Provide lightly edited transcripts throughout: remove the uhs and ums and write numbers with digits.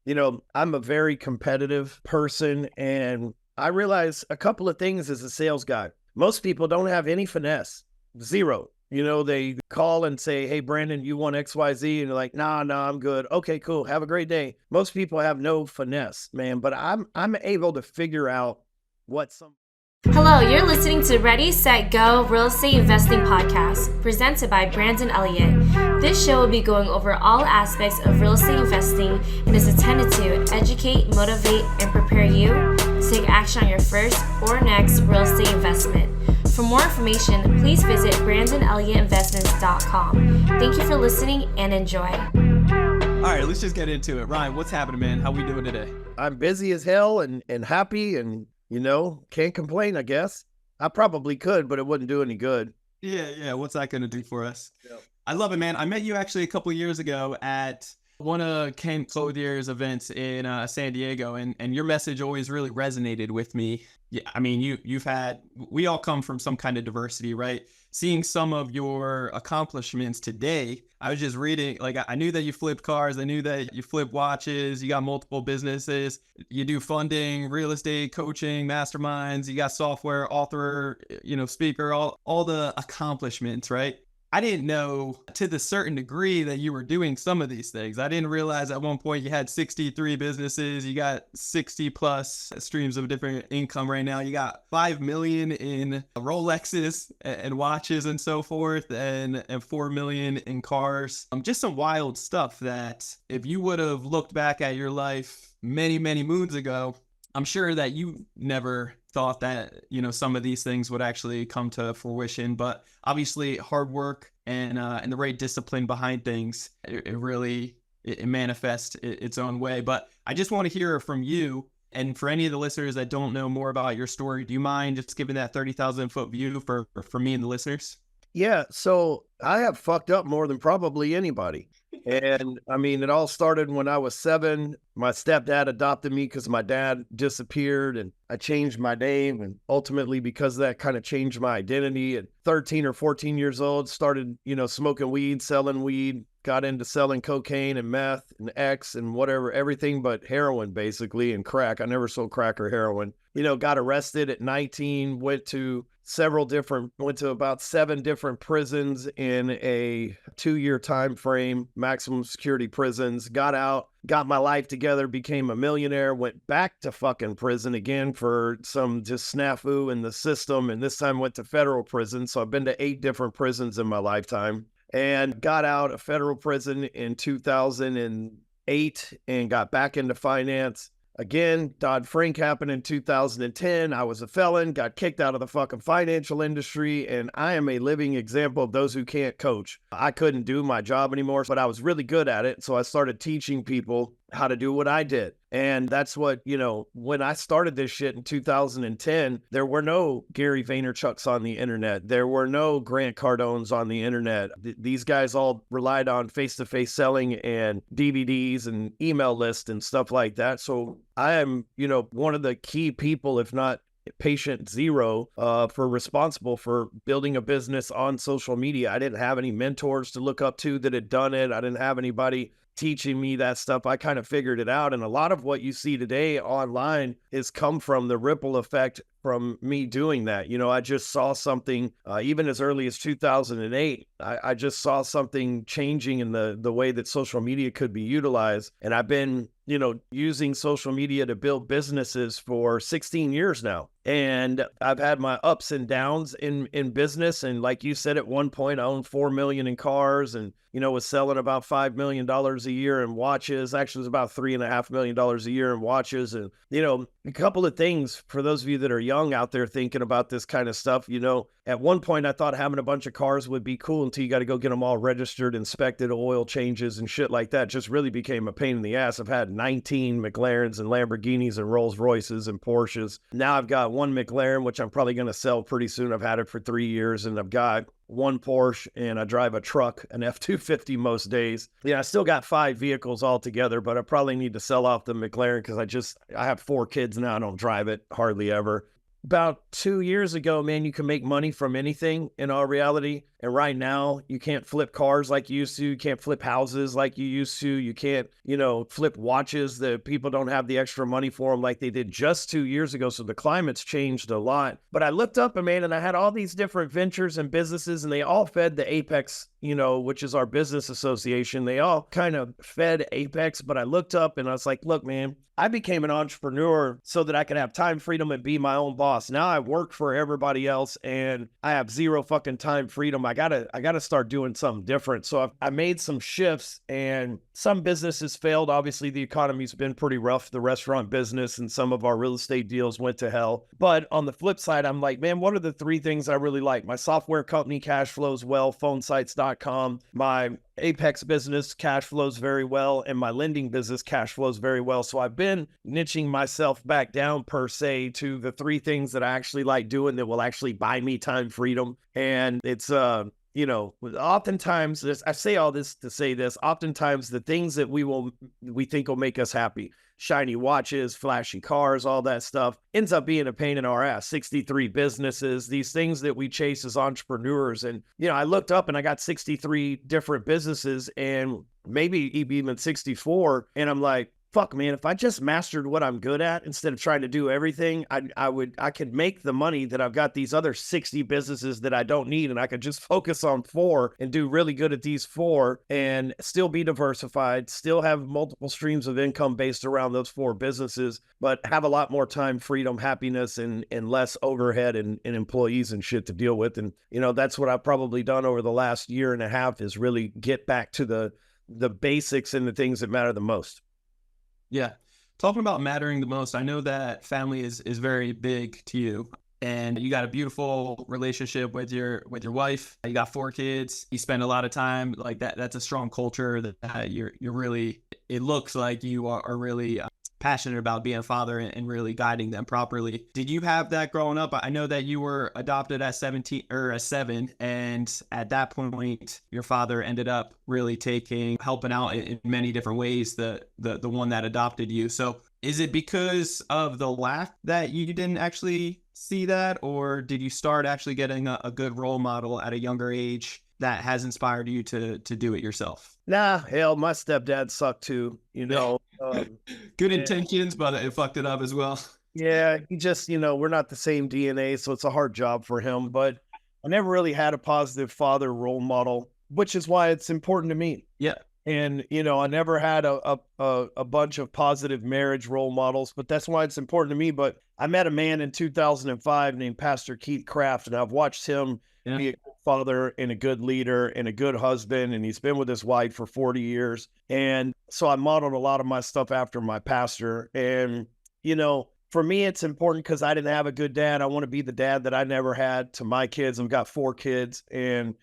I'm a very competitive person, and I realize a couple of things as a sales guy. Most people don't have any finesse, zero. They call and say, "Hey, Brandon, you want XYZ?" And you're like, "Nah, nah, I'm good." Okay, cool. Have a great day. Most people have no finesse, man, but I'm able to figure out what some Hello, you're listening to Ready, Set, Go Real Estate Investing Podcast, presented by Brandon Elliott. This show will be going over all aspects of real estate investing and is intended to educate, motivate, and prepare you to take action on your first or next real estate investment. For more information, please visit BrandonElliottInvestments.com. Thank you for listening and enjoy. All right, let's just get into it. Ryan, what's happening, man? How we doing today? I'm busy as hell and happy and can't complain, I guess. I probably could, but it wouldn't do any good. Yeah. What's that going to do for us? Yeah. I love it, man. I met you actually a couple of years ago at one of Ken Clothier's events in San Diego, and your message always really resonated with me. Yeah, I mean, we all come from some kind of diversity, right? Seeing some of your accomplishments today, I was just reading, like, I knew that you flipped cars. I knew that you flip watches. You got multiple businesses. You do funding, real estate, coaching, masterminds. You got software, author, speaker, all the accomplishments, right? I didn't know to the certain degree that you were doing some of these things. I didn't realize at one point you had 63 businesses. You got 60 plus streams of different income right now. You got 5 million in Rolexes and watches and so forth, and 4 million in cars. Just some wild stuff that if you would have looked back at your life many, many moons ago, I'm sure that you never thought that, some of these things would actually come to fruition. But obviously hard work and the right discipline behind things, it really manifests its own way. But I just want to hear from you. And for any of the listeners that don't know more about your story, do you mind just giving that 30,000 foot view for me and the listeners? Yeah, so I have fucked up more than probably anybody. And I mean, it all started when I was 7. My stepdad adopted me because my dad disappeared, and I changed my name. And ultimately, because of that, kind of changed my identity. At 13 or 14 years old, started, smoking weed, selling weed, got into selling cocaine and meth and X and whatever, everything but heroin, basically, and crack. I never sold crack or heroin. Got arrested at 19, went to about 7 different prisons in a 2-year time frame, maximum security prisons, got out, got my life together, became a millionaire, went back to fucking prison again for some just snafu in the system, and this time went to federal prison. So I've been to 8 different prisons in my lifetime, and got out of federal prison in 2008 and got back into finance. Again, Dodd-Frank happened in 2010. I was a felon, got kicked out of the fucking financial industry, and I am a living example of those who can't coach. I couldn't do my job anymore, but I was really good at it, so I started teaching people how to do what I did. And that's what, when I started this shit in 2010, there were no Gary Vaynerchuks on the internet. There were no Grant Cardones on the internet. These guys all relied on face-to-face selling and DVDs and email lists and stuff like that. So I am, one of the key people, if not patient zero, for responsible for building a business on social media. I didn't have any mentors to look up to that had done it. I didn't have anybody teaching me that stuff. I kind of figured it out. And a lot of what you see today online has come from the ripple effect from me doing that. I just saw something, even as early as 2008, I just saw something changing in the way that social media could be utilized. And I've been, using social media to build businesses for 16 years now. And I've had my ups and downs in business. And like you said, at one point, I owned 4 million in cars and, was selling about $5 million a year in watches. Actually, it was about $3.5 million a year in watches. And, a couple of things for those of you that are young out there thinking about this kind of stuff. At one point I thought having a bunch of cars would be cool until you got to go get them all registered, inspected, oil changes and shit like that. Just really became a pain in the ass. I've had 19 McLarens and Lamborghinis and Rolls Royces and Porsches. Now I've got one McLaren, which I'm probably going to sell pretty soon. I've had it for 3 years, and I've got one Porsche, and I drive a truck, an F-250 most days. I still got 5 vehicles altogether, but I probably need to sell off the McLaren because I have 4 kids now. I don't drive it hardly ever. About 2 years ago, man, you can make money from anything in all reality. And right now, you can't flip cars like you used to. You can't flip houses like you used to. You can't, flip watches that people don't have the extra money for them like they did just 2 years ago. So the climate's changed a lot. But I looked up, and man, and I had all these different ventures and businesses, and they all fed the Apex, which is our business association. They all kind of fed Apex. But I looked up and I was like, look, man, I became an entrepreneur so that I could have time freedom and be my own boss. Now I work for everybody else and I have zero fucking time freedom. I gotta start doing something different. So I made some shifts, and some businesses failed. Obviously, the economy's been pretty rough. The restaurant business and some of our real estate deals went to hell. But on the flip side, I'm like, man, what are the three things I really like? My software company cash flows well, phonesites.com. My Apex business cash flows very well, and my lending business cash flows very well. So I've been niching myself back down per se to the three things that I actually like doing that will actually buy me time freedom. And it's oftentimes I say all this to say this, oftentimes the things that we think will make us happy, shiny watches, flashy cars, all that stuff, ends up being a pain in our ass. 63 businesses, these things that we chase as entrepreneurs. And, I looked up and I got 63 different businesses and maybe even 64. And I'm like, fuck, man, if I just mastered what I'm good at instead of trying to do everything, I could make the money that I've got these other 60 businesses that I don't need, and I could just focus on 4 and do really good at these 4 and still be diversified, still have multiple streams of income based around those 4 businesses, but have a lot more time, freedom, happiness, and less overhead and employees and shit to deal with. And, that's what I've probably done over the last year and a half, is really get back to the basics and the things that matter the most. Yeah. Talking about mattering the most, I know that family is very big to you, and you got a beautiful relationship with your wife. You got 4 kids. You spend a lot of time like that. That's a strong culture that you're really, it looks like you are really passionate about being a father and really guiding them properly. Did you have that growing up? I know that you were adopted at 17 or at 7, and at that point, your father ended up really helping out in many different ways. The one that adopted you. So is it because of the lack that you didn't actually see that, or did you start actually getting a good role model at a younger age that has inspired you to do it yourself? Nah, hell, my stepdad sucked too, Good intentions, but it fucked it up as well. Yeah, he just, we're not the same DNA, so it's a hard job for him. But I never really had a positive father role model, which is why it's important to me. Yeah. And, I never had a bunch of positive marriage role models, but that's why it's important to me. But I met a man in 2005 named Pastor Keith Kraft, and I've watched him be a good father and a good leader and a good husband. And he's been with his wife for 40 years. And so I modeled a lot of my stuff after my pastor. And, for me, it's important because I didn't have a good dad. I want to be the dad that I never had to my kids. I've got 4 kids, and,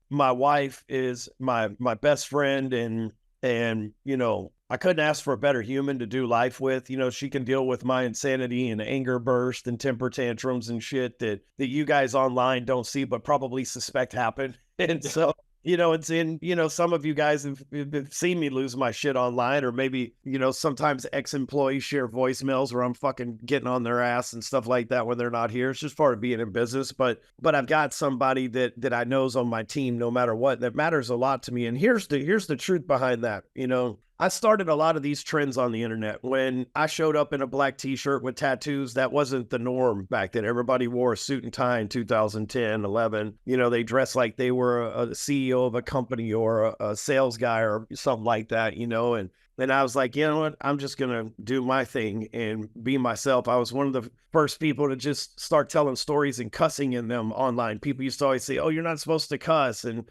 my wife is my best friend, and I couldn't ask for a better human to do life with. She can deal with my insanity and anger burst and temper tantrums and shit that you guys online don't see, but probably suspect happen. And so, it's in, some of you guys have seen me lose my shit online, or maybe, sometimes ex-employees share voicemails where I'm fucking getting on their ass and stuff like that when they're not here. It's just part of being in business. But I've got somebody that I know is on my team no matter what. That matters a lot to me. And here's the truth behind that. I started a lot of these trends on the internet. When I showed up in a black t-shirt with tattoos, that wasn't the norm back then. Everybody wore a suit and tie in 2010, 11. They dressed like they were a CEO of a company or a sales guy or something like that, and I was like, you know what? I'm just going to do my thing and be myself. I was one of the first people to just start telling stories and cussing in them online. People used to always say, oh, you're not supposed to cuss. And,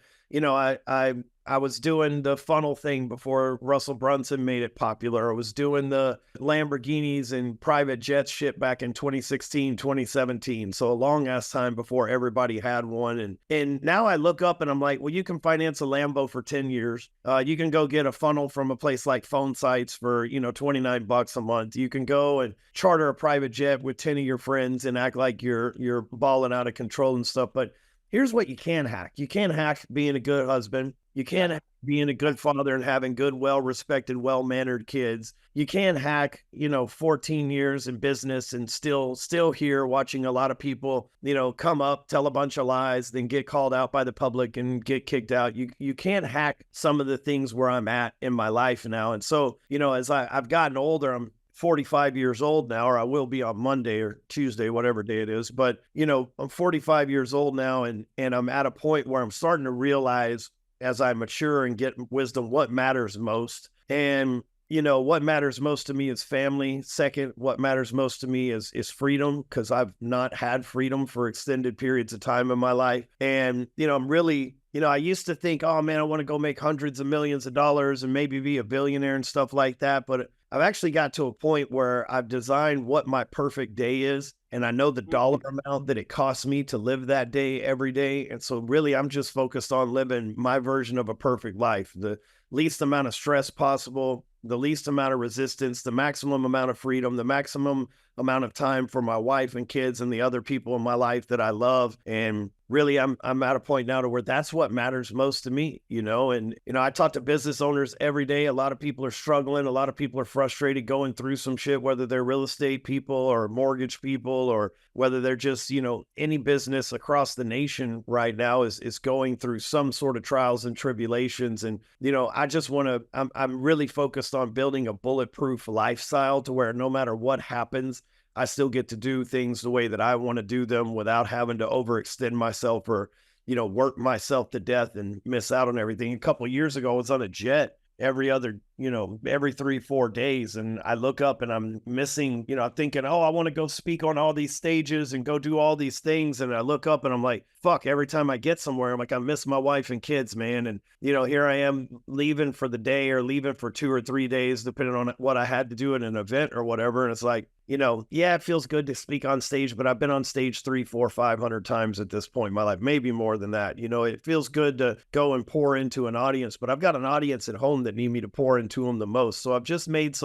I was doing the funnel thing before Russell Brunson made it popular. I was doing the Lamborghinis and private jet shit back in 2016, 2017. So a long ass time before everybody had one. And now I look up and I'm like, well, you can finance a Lambo for 10 years. You can go get a funnel from a place like Phone Sites for, $29 a month. You can go and charter a private jet with 10 of your friends and act like you're balling out of control and stuff. But here's what you can hack. You can't hack being a good husband. You can't being a good father and having good, well-respected, well-mannered kids. You can't hack, 14 years in business and still here watching a lot of people, come up, tell a bunch of lies, then get called out by the public and get kicked out. You can't hack some of the things where I'm at in my life now. And so, as I've gotten older, I'm 45 years old now, or I will be on Monday or Tuesday, whatever day it is. But, I'm 45 years old now, and I'm at a point where I'm starting to realize as I mature and get wisdom what matters most. And what matters most to me is family. Second, what matters most to me is freedom, because I've not had freedom for extended periods of time in my life. And, I'm really, I used to think, oh man, I want to go make hundreds of millions of dollars and maybe be a billionaire and stuff like that. But I've actually got to a point where I've designed what my perfect day is. And I know the dollar amount that it costs me to live that day every day. And so really, I'm just focused on living my version of a perfect life, the least amount of stress possible, the least amount of resistance, the maximum amount of freedom, the maximum amount of time for my wife and kids and the other people in my life that I love. And really, I'm at a point now to where that's what matters most to me, and, I talk to business owners every day. A lot of people are struggling. A lot of people are frustrated going through some shit, whether they're real estate people or mortgage people, or whether they're just, any business across the nation right now is going through some sort of trials and tribulations. And, I just I'm really focused on building a bulletproof lifestyle to where no matter what happens, I still get to do things the way that I want to do them without having to overextend myself or, work myself to death and miss out on everything. A couple of years ago, I was on a jet every 3-4 days. And I look up and I'm missing, I'm thinking, oh, I want to go speak on all these stages and go do all these things. And I look up and I'm like, fuck, every time I get somewhere, I'm like, I miss my wife and kids, man. And, here I am leaving for the day or leaving for 2 or 3 days, depending on what I had to do at an event or whatever. And it's like, yeah, it feels good to speak on stage, but I've been on stage 300, 400, 500 times at this point in my life, maybe more than that. It feels good to go and pour into an audience, but I've got an audience at home that need me to pour into them the most. So I've just made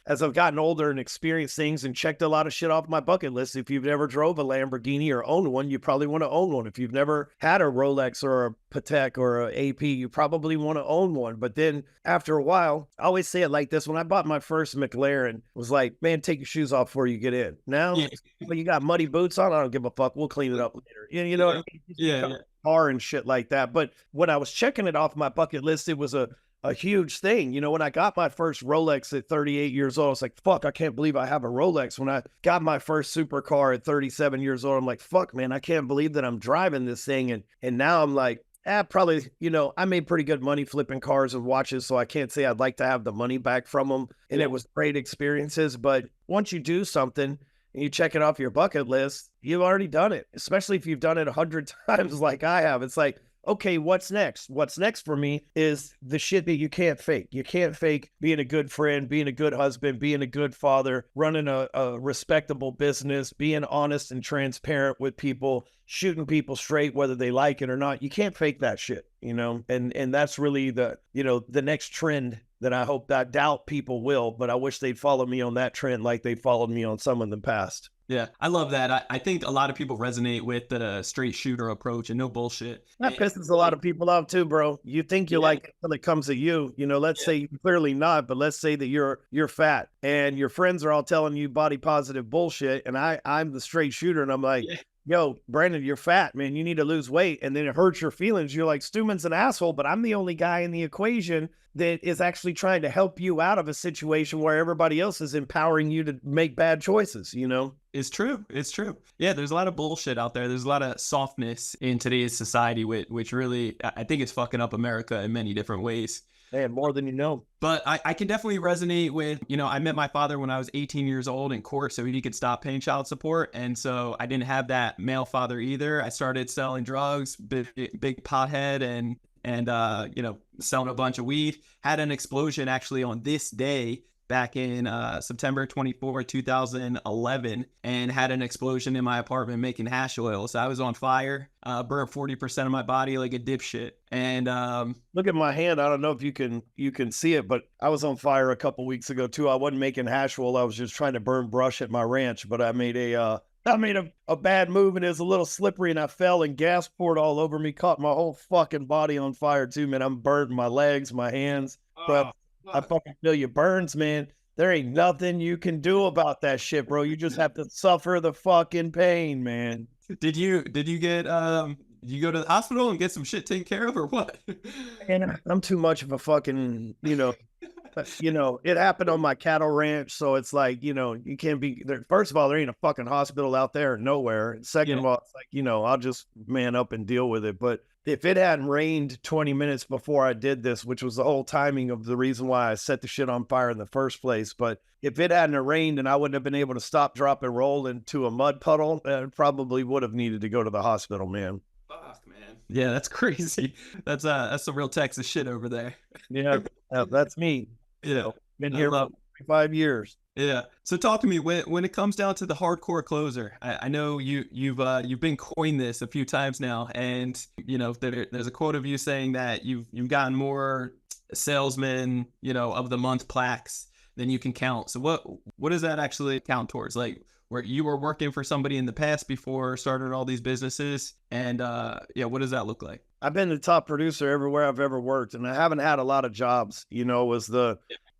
as I've gotten older and experienced things and checked a lot of shit off my bucket list. If you've never drove a Lamborghini or owned one, you probably want to own one. If you've never had a Rolex or a Patek or a AP, you probably want to own one. But then after a while, I always say it like this. When I bought my first McLaren, it was like, man, take your shoes off before you get in. Now, when you got muddy boots on, I don't give a fuck. We'll clean it up later. You know what I mean? Yeah. Car and shit like that. But when I was checking it off my bucket list, it was a huge thing. When I got my first Rolex at 38 years old, I was like, fuck, I can't believe I have a Rolex. When I got my first supercar at 37 years old, I'm like, fuck, man, I can't believe that I'm driving this thing. And now I'm like, probably, I made pretty good money flipping cars and watches, so I can't say I'd like to have the money back from them. And it was great experiences. But once you do something and you check it off your bucket list, you've already done it, especially if you've done it 100 times like I have. It's like, okay, what's next? What's next for me is the shit that you can't fake. You can't fake being a good friend, being a good husband, being a good father, running a respectable business, being honest and transparent with people, shooting people straight, whether they like it or not. You can't fake that shit, and that's really the next trend that I hope, I doubt people will, but I wish they'd follow me on that trend like they followed me on some in the past. Yeah, I love that. I think a lot of people resonate with the straight shooter approach and no bullshit. That pisses a lot of people off too, bro. You think you like it until it comes at you. Let's say you're clearly not, but let's say that you're fat and your friends are all telling you body positive bullshit, and I'm the straight shooter, and I'm like, yo, Brandon, you're fat, man. You need to lose weight. And then it hurts your feelings. You're like, Stewman's an asshole, but I'm the only guy in the equation that is actually trying to help you out of a situation where everybody else is empowering you to make bad choices, It's true. It's true. Yeah, there's a lot of bullshit out there. There's a lot of softness in today's society, which really, I think is fucking up America in many different ways. Man, more than you know. But I can definitely resonate with, I met my father when I was 18 years old in court so he could stop paying child support. And so I didn't have that male father either. I started selling drugs, big pothead, and selling a bunch of weed. Had an explosion actually on this day back in September 24, 2011, and had an explosion in my apartment making hash oil. So I was on fire, burned 40% of my body like a dipshit. And look at my hand. I don't know if you can see it, but I was on fire a couple weeks ago too. I wasn't making hash oil. I was just trying to burn brush at my ranch, but I made a I made a bad move and it was a little slippery and I fell and gas poured all over me, caught my whole fucking body on fire too, man. I'm burnt in my legs, my hands. But Oh, I fuck. fucking feel you burns, man. There ain't nothing you can do about that shit, bro. You just have to suffer the fucking pain, man. Did you get you go to the hospital and get some shit taken care of or what? And I'm too much of a fucking, it happened on my cattle ranch. So it's like, you can't be there. First of all, there ain't a fucking hospital out there nowhere. And second Yeah. of all, it's like, I'll just man up and deal with it. But if it hadn't rained 20 minutes before I did this, which was the whole timing of the reason why I set the shit on fire in the first place. But if it hadn't rained and I wouldn't have been able to stop, drop, and roll into a mud puddle, I probably would have needed to go to the hospital, man. Fuck, man. Yeah, that's crazy. That's some real Texas shit over there. Yeah, that's me. Yeah. Been I here love for 5 years. Yeah. So talk to me when it comes down to the hardcore closer. I know you've been coined this a few times now, and there's a quote of you saying that you've gotten more salesmen of the month plaques than you can count. So what does that actually count towards? Like where you were working for somebody in the past before starting all these businesses, and what does that look like? I've been the top producer everywhere I've ever worked, and I haven't had a lot of jobs. Was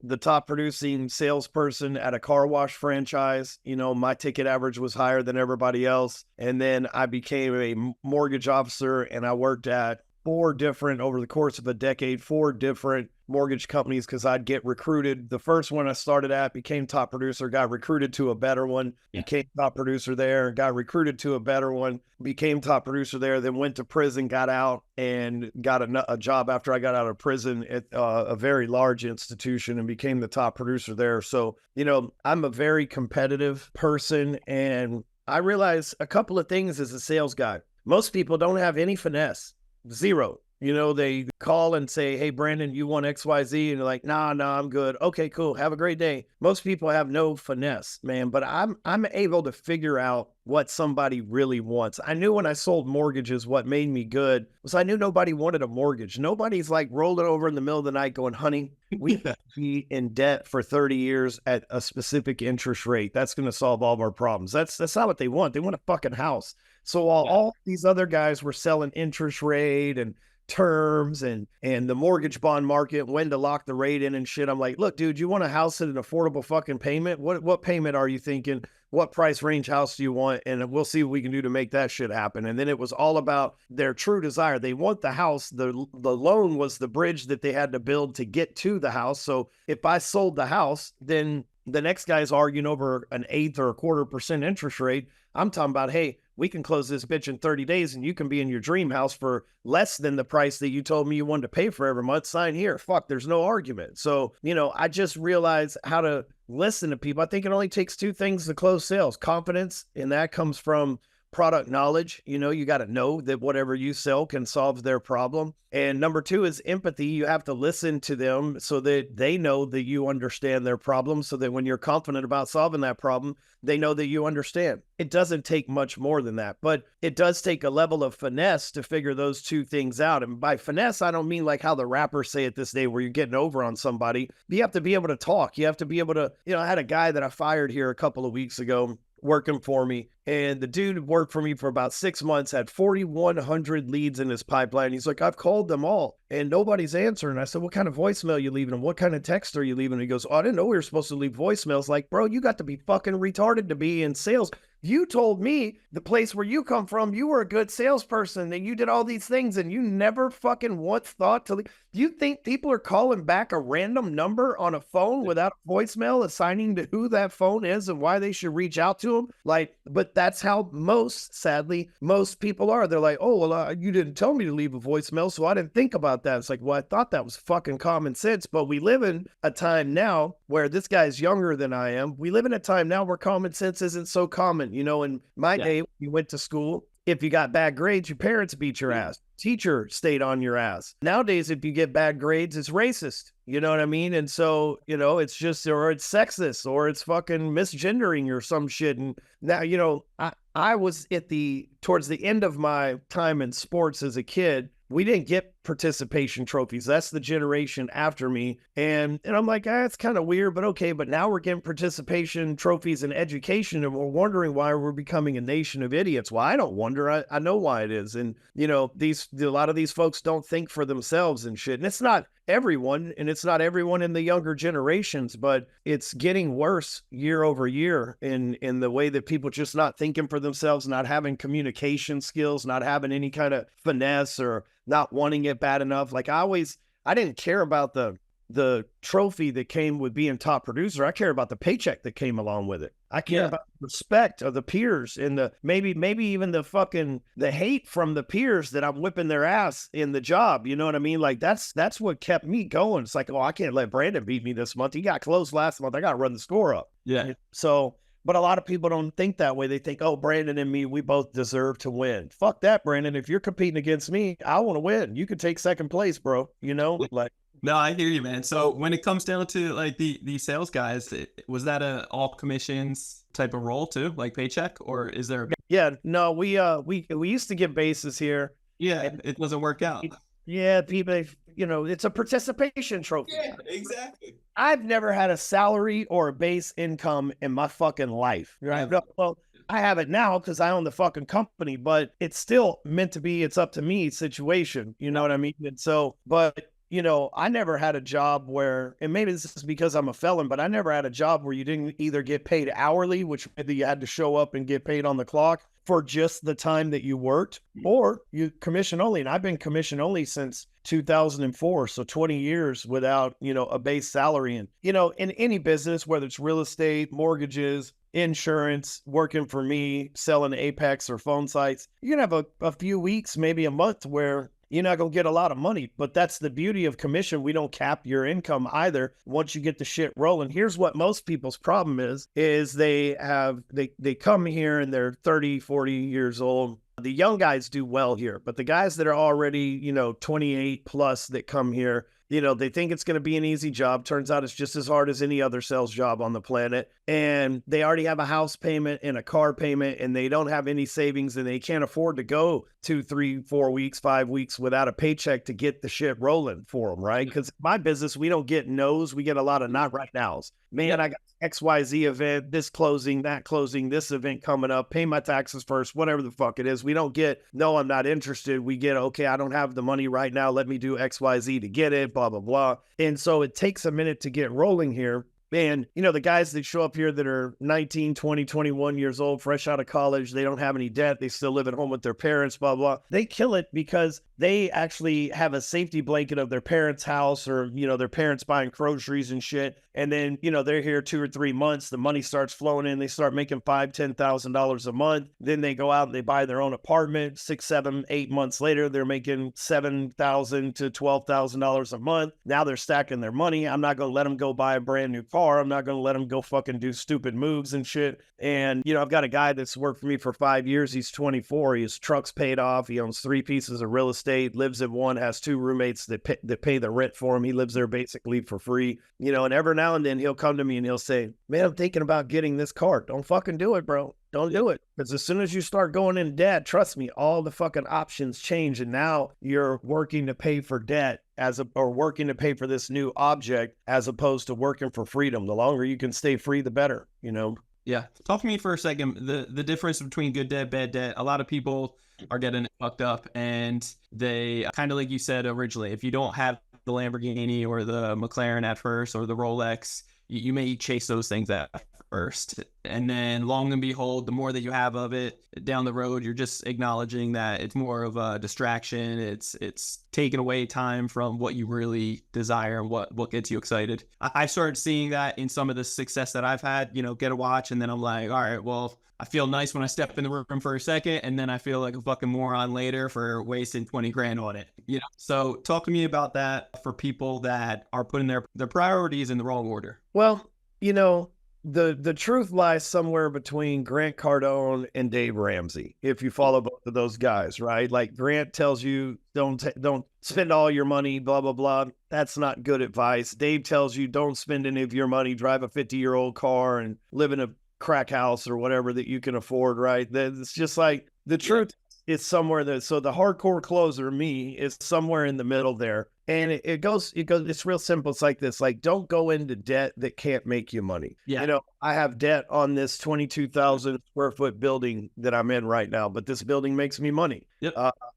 the top producing salesperson at a car wash franchise. My ticket average was higher than everybody else. And then I became a mortgage officer, and I worked at over the course of a decade, 4 different mortgage companies because I'd get recruited. The first one I started at, became top producer, got recruited to a better one, became top producer there, got recruited to a better one, became top producer there, then went to prison, got out, and got a job after I got out of prison at a very large institution and became the top producer there. So, I'm a very competitive person, and I realize a couple of things as a sales guy. Most people don't have any finesse. Zero. They call and say, hey, Brandon, you want XYZ? And you're like, nah, I'm good. Okay, cool. Have a great day. Most people have no finesse, man, but I'm able to figure out what somebody really wants. I knew when I sold mortgages, what made me good was I knew nobody wanted a mortgage. Nobody's like rolling over in the middle of the night going, honey, we could be in debt for 30 years at a specific interest rate. That's going to solve all of our problems. That's not what they want. They want a fucking house. So while all these other guys were selling interest rate and terms and the mortgage bond market, when to lock the rate in and shit, I'm like, look, dude, you want a house at an affordable fucking payment? What payment are you thinking? What price range house do you want? And we'll see what we can do to make that shit happen. And then it was all about their true desire. They want the house. The loan was the bridge that they had to build to get to the house. So if I sold the house, then the next guy's arguing over an 1/8 or 1/4% interest rate. I'm talking about, hey, we can close this bitch in 30 days and you can be in your dream house for less than the price that you told me you wanted to pay for every month. Sign here. Fuck, there's no argument. So, I just realized how to listen to people. I think it only takes 2 things to close sales: confidence, and that comes from product knowledge. You got to know that whatever you sell can solve their problem. And number 2 is empathy. You have to listen to them so that they know that you understand their problem, so that when you're confident about solving that problem, they know that you understand. It doesn't take much more than that, but it does take a level of finesse to figure those 2 things out. And by finesse, I don't mean like how the rappers say it this day, where you're getting over on somebody. You have to be able to talk. You have to be able to, I had a guy that I fired here a couple of weeks ago working for me, and the dude worked for me for about 6 months, had 4,100 leads in his pipeline. He's like, I've called them all and nobody's answering. I said, what kind of voicemail are you leaving them? What kind of text are you leaving? He goes, oh, I didn't know we were supposed to leave voicemails. Like, bro, you got to be fucking retarded to be in sales. You told me the place where you come from, you were a good salesperson and you did all these things and you never fucking once thought to leave. Do you think people are calling back a random number on a phone without a voicemail assigning to who that phone is and why they should reach out to them? Like, but that's how sadly, most people are. They're like, oh, well, you didn't tell me to leave a voicemail, so I didn't think about that. It's like, well, I thought that was fucking common sense, but we live in a time now where this guy's younger than I am. We live in a time now where common sense isn't so common. In my day, you went to school. If you got bad grades, your parents beat your ass. Teacher stayed on your ass. Nowadays, if you get bad grades, it's racist. You know what I mean? And so, it's just, or it's sexist, or it's fucking misgendering or some shit. And now, I was towards the end of my time in sports as a kid, we didn't get participation trophies. That's the generation after me. And I'm like, it's kind of weird, but okay. But now we're getting participation trophies in education, and we're wondering why we're becoming a nation of idiots. Well, I don't wonder. I know why it is. And, a lot of these folks don't think for themselves and shit. And it's not everyone, and it's not everyone in the younger generations, but it's getting worse year over year in the way that people just not thinking for themselves, not having communication skills, not having any kind of finesse, or not wanting it bad enough. Like I didn't care about the trophy that came with being top producer. I care about the paycheck that came along with it. I care about the respect of the peers, and the maybe even the hate from the peers that I'm whipping their ass in the job. You know what I mean? Like that's what kept me going. It's like, oh, I can't let Brandon beat me this month. He got close last month. I got to run the score up. Yeah. So, but a lot of people don't think that way. They think, oh, Brandon and me, we both deserve to win. Fuck that, Brandon. If you're competing against me, I want to win. You can take second place, bro. Like. No, I hear you, man. So when it comes down to like the sales guys, was that a all commissions type of role too, like paycheck, or is there? Yeah, no, we used to get bases here. Yeah, it doesn't work out. Yeah, people, it's a participation trophy. Yeah, exactly. I've never had a salary or a base income in my fucking life. Right? Yeah. Well, I have it now because I own the fucking company, but it's still meant to be, it's up to me situation. You know what I mean? And so, but I never had a job where, and maybe this is because I'm a felon, but I never had a job where you didn't either get paid hourly, which maybe you had to show up and get paid on the clock for just the time that you worked, or you commission only. And I've been commission only since 2004. So 20 years without, a base salary. And, in any business, whether it's real estate, mortgages, insurance, working for me, selling Apex or phone sites, you're going to have a few weeks, maybe a month where you're not going to get a lot of money. But that's the beauty of commission. We don't cap your income either once you get the shit rolling. Here's what most people's problem is they come here and they're 30, 40 years old. The young guys do well here, but the guys that are already, 28 plus that come here, they think it's going to be an easy job. Turns out it's just as hard as any other sales job on the planet. And they already have a house payment and a car payment, and they don't have any savings, and they can't afford to go 2, 3, 4 weeks, 5 weeks without a paycheck to get the shit rolling for them, right? Because my business, we don't get no's. We get a lot of not right nows. Man, I got XYZ event, this closing, that closing, this event coming up, pay my taxes first, whatever the fuck it is. We don't get, no, I'm not interested. We get, okay, I don't have the money right now. Let me do XYZ to get it, blah, blah, blah. And so it takes a minute to get rolling here. And, the guys that show up here that are 19, 20, 21 years old, fresh out of college, they don't have any debt. They still live at home with their parents, blah, blah. They kill it because they actually have a safety blanket of their parents' house, or, their parents buying groceries and shit. And then, they're here 2 or 3 months. The money starts flowing in. They start making $5,000, $10,000 a month. Then they go out and they buy their own apartment. 6, 7, 8 months later, they're making $7,000 to $12,000 a month. Now they're stacking their money. I'm not going to let them go buy a brand new car. I'm not going to let them go fucking do stupid moves and shit. And, I've got a guy that's worked for me for 5 years. He's 24. His truck's paid off. He owns 3 pieces of real estate, lives in one, has 2 roommates that pay the rent for him. He lives there basically for free, and every now and then he'll come to me and he'll say, man, I'm thinking about getting this car. Don't fucking do it, bro. Don't do it. Because as soon as you start going in debt, trust me, all the fucking options change. And now you're working to pay for debt or working to pay for this new object, as opposed to working for freedom. The longer you can stay free, the better, Yeah. Talk to me for a second. The difference between good debt, bad debt. A lot of people are getting it fucked up, and they kind of, like you said originally, if you don't have the Lamborghini or the McLaren at first, or the Rolex, you may chase those things at first. And then long and behold, the more that you have of it down the road, you're just acknowledging that it's more of a distraction. It's taking away time from what you really desire and what gets you excited. I started seeing that in some of the success that I've had, get a watch, and then I'm like, all right, well, I feel nice when I step in the room for a second, and then I feel like a fucking moron later for wasting 20 grand on it. So talk to me about that for people that are putting their priorities in the wrong order. Well, the truth lies somewhere between Grant Cardone and Dave Ramsey. If you follow both of those guys, right? Like Grant tells you, don't spend all your money, blah, blah, blah. That's not good advice. Dave tells you, don't spend any of your money, drive a 50-year-old car and live in a crack house or whatever that you can afford, right? It's just like the truth. it's somewhere that, so the hardcore closer, me, is somewhere in the middle there. And it's real simple. It's like this, like, don't go into debt that can't make you money. Yeah. You know, I have debt on this 22,000 square foot building that I'm in right now, but this building makes me money. Yep.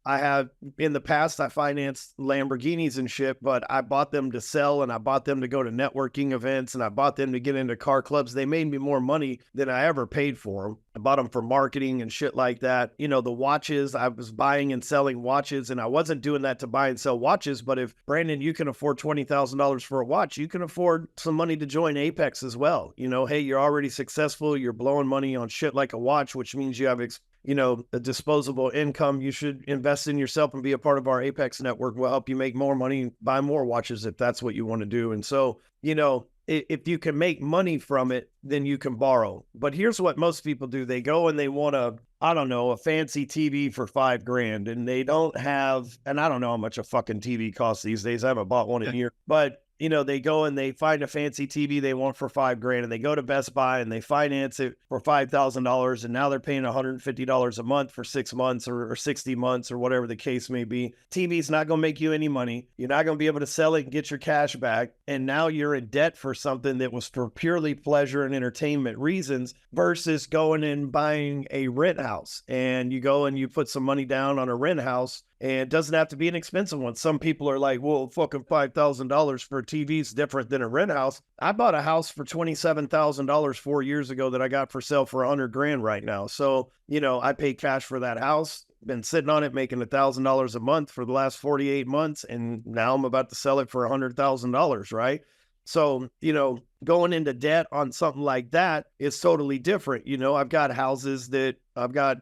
I have, in the past, I financed Lamborghinis and shit, but I bought them to sell, and I bought them to go to networking events, and I bought them to get into car clubs. They made me more money than I ever paid for them. I bought them for marketing and shit like that. You know, the watches, I was buying and selling watches, and I wasn't doing that to buy and sell watches. But if, Brandon, you can afford $20,000 for a watch, you can afford some money to join Apex as well. You know, hey, you're already successful. You're blowing money on shit like a watch, which means you have a disposable income. You should invest in yourself and be a part of our Apex network. We'll help you make more money and buy more watches if that's what you want to do. And so, you know, if you can make money from it, then you can borrow. But here's what most people do. They go and they want a fancy TV for $5,000, and they don't have, and I don't know how much a fucking TV costs these days. I haven't bought one in a year, but you know, they go and they find a fancy TV they want for $5,000, and they go to Best Buy and they finance it for $5,000, and now they're paying $150 a month for 6 months or 60 months or whatever the case may be. TV's not going to make you any money. You're not going to be able to sell it and get your cash back. And now you're in debt for something that was for purely pleasure and entertainment reasons versus going and buying a rent house. And you go and you put some money down on a rent house. And it doesn't have to be an expensive one. Some people are like, well, fucking $5,000 for a TV is different than a rent house. I bought a house for $27,000 4 years ago that I got for sale for $100,000 right now. So, you know, I paid cash for that house, been sitting on it, making $1,000 a month for the last 48 months. And now I'm about to sell it for $100,000, right? So, you know, going into debt on something like that is totally different. You know, I've got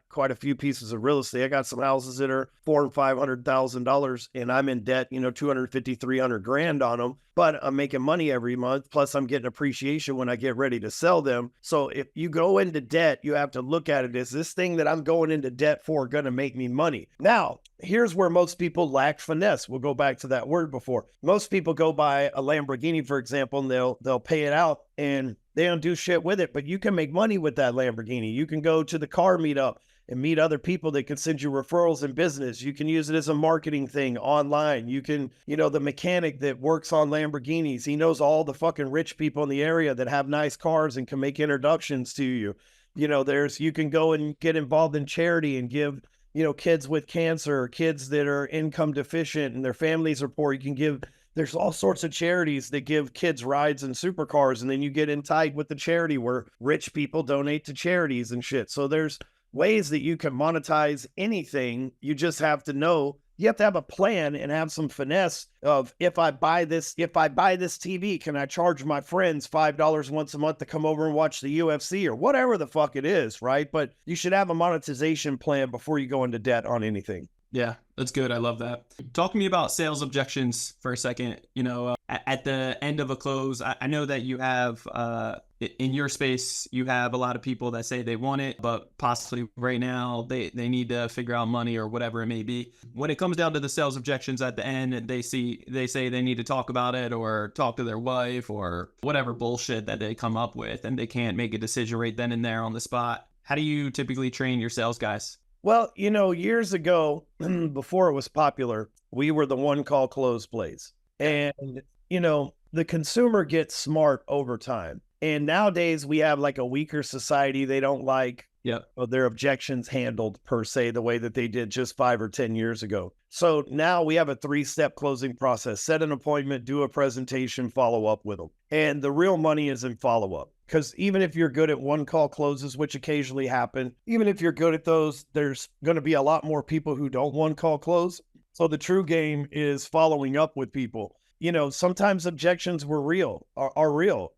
quite a few pieces of real estate. I got some houses that are $400,000 and $500,000, and I'm in debt, you know, $250,000, $300,000 on them, but I'm making money every month. Plus I'm getting appreciation when I get ready to sell them. So if you go into debt, you have to look at it as, this thing that I'm going into debt for going to make me money. Now, here's where most people lack finesse. We'll go back to that word before. Most people go buy a Lamborghini, for example, and they'll pay it out and they don't do shit with it, but you can make money with that Lamborghini. You can go to the car meetup and meet other people that can send you referrals in business. You can use it as a marketing thing online. You can, you know, the mechanic that works on Lamborghinis, he knows all the fucking rich people in the area that have nice cars and can make introductions to you. You know, you can go and get involved in charity and give, you know, kids with cancer, kids that are income deficient and their families are poor. You can give, there's all sorts of charities that give kids rides in supercars, and then you get in tight with the charity where rich people donate to charities and shit. So there's ways that you can monetize anything. You just have to know, you have to have a plan and have some finesse of, if I buy this TV, can I charge my friends $5 once a month to come over and watch the UFC or whatever the fuck it is, right? But you should have a monetization plan before you go into debt on anything. Yeah, that's good. I love that. Talk to me about sales objections for a second. You know, at the end of a close, I know that you have, in your space, you have a lot of people that say they want it, but possibly right now they need to figure out money or whatever it may be. When it comes down to the sales objections at the end, they say they need to talk about it or talk to their wife or whatever bullshit that they come up with, and they can't make a decision right then and there on the spot. How do you typically train your sales guys? Well, you know, years ago, before it was popular, we were the one call close place. And, you know, the consumer gets smart over time. And nowadays we have like a weaker society. They don't like their objections handled per se the way that they did just 5 or 10 years ago. So now we have a 3-step closing process: set an appointment, do a presentation, follow up with them. And the real money is in follow up. Because even if you're good at one call closes, which occasionally happen, even if you're good at those, there's going to be a lot more people who don't one call close. So the true game is following up with people. You know, sometimes objections are real.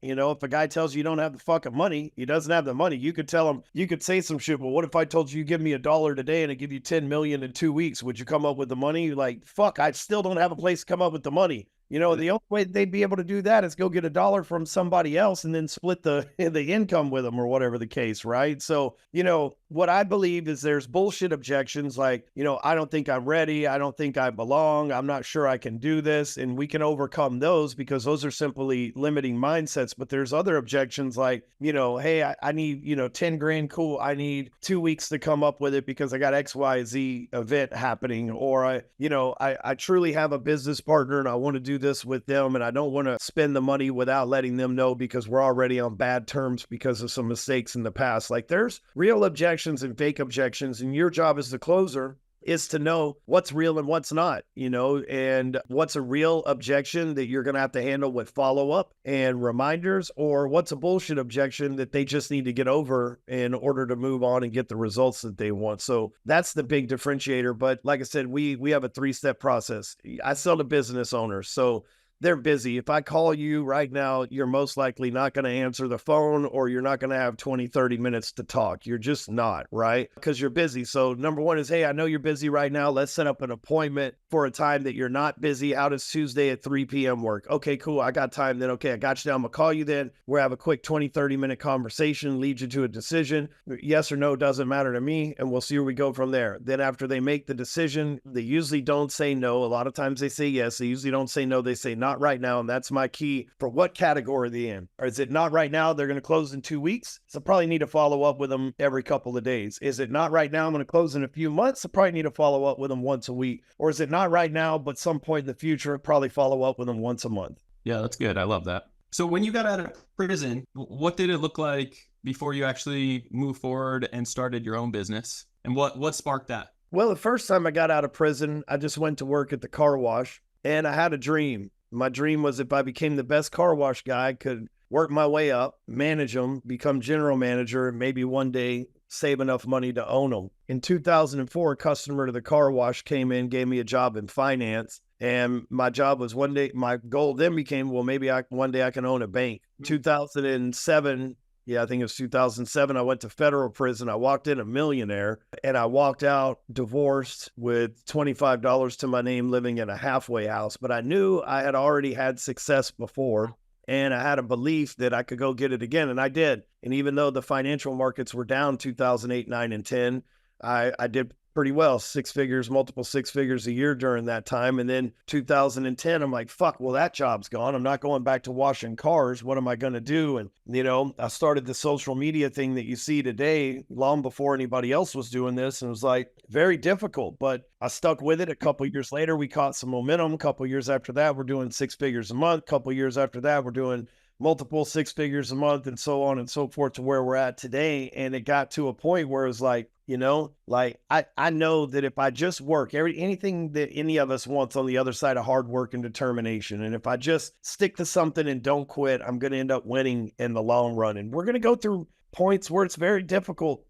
You know, if a guy tells you don't have the fucking money, he doesn't have the money. You could tell him, you could say some shit. Well, what if I told you give me $1 today and I give you 10 million in 2 weeks? Would you come up with the money? You're like, fuck, I still don't have a place to come up with the money. You know, the only way they'd be able to do that is go get $1 from somebody else and then split the income with them or whatever the case, right? So, you know, what I believe is there's bullshit objections like, you know, I don't think I'm ready. I don't think I belong. I'm not sure I can do this. And we can overcome those because those are simply limiting mindsets. But there's other objections like, you know, hey, I need, you know, 10 grand. Cool. I need 2 weeks to come up with it because I got XYZ event happening. Or I truly have a business partner and I want to do this with them. And I don't want to spend the money without letting them know because we're already on bad terms because of some mistakes in the past. Like there's real objections and fake objections. And your job as the closer is to know what's real and what's not, you know, and what's a real objection that you're going to have to handle with follow-up and reminders, or what's a bullshit objection that they just need to get over in order to move on and get the results that they want. So that's the big differentiator. But like I said, we have a 3-step process. I sell to business owners. So they're busy. If I call you right now, you're most likely not going to answer the phone or you're not going to have 20, 30 minutes to talk. You're just not, right? Because you're busy. So number one is, hey, I know you're busy right now. Let's set up an appointment for a time that you're not busy. How does Tuesday at 3 p.m. work? Okay, cool. I got time then. Okay, I got you down. I'm going to call you then. We'll have a quick 20, 30-minute conversation, lead you to a decision. Yes or no doesn't matter to me. And we'll see where we go from there. Then after they make the decision, they usually don't say no. A lot of times they say yes. They usually don't say no. They say not right now. And that's my key for what category are they in. Or is it not right now? They're going to close in 2 weeks. So probably need to follow up with them every couple of days. Is it not right now? I'm going to close in a few months. I probably need to follow up with them once a week. Or is it not right now, but some point in the future, probably follow up with them once a month. Yeah, that's good. I love that. So when you got out of prison, what did it look like before you actually moved forward and started your own business? And what sparked that? Well, the first time I got out of prison, I just went to work at the car wash and I had a dream. My dream was if I became the best car wash guy, I could work my way up, manage them, become general manager, and maybe one day save enough money to own them. In 2004, a customer to the car wash came in, gave me a job in finance. And my job was one day, my goal then became, well, maybe one day I can own a bank. 2007, yeah, I think it was 2007. I went to federal prison. I walked in a millionaire and I walked out divorced with $25 to my name, living in a halfway house. But I knew I had already had success before and I had a belief that I could go get it again. And I did. And even though the financial markets were down 2008, 9, and 10, I did pretty well, 6 figures, multiple 6 figures a year during that time. And then 2010, I'm like, fuck, well, that job's gone. I'm not going back to washing cars. What am I going to do? And, you know, I started the social media thing that you see today long before anybody else was doing this. And it was like very difficult, but I stuck with it. A couple of years later, we caught some momentum. A couple of years after that, we're doing 6 figures a month. A couple of years after that, we're doing multiple 6 figures a month and so on and so forth to where we're at today. And it got to a point where it was like, you know, like I know that if I just work, anything that any of us wants on the other side of hard work and determination. And if I just stick to something and don't quit, I'm going to end up winning in the long run. And we're going to go through points where it's very difficult.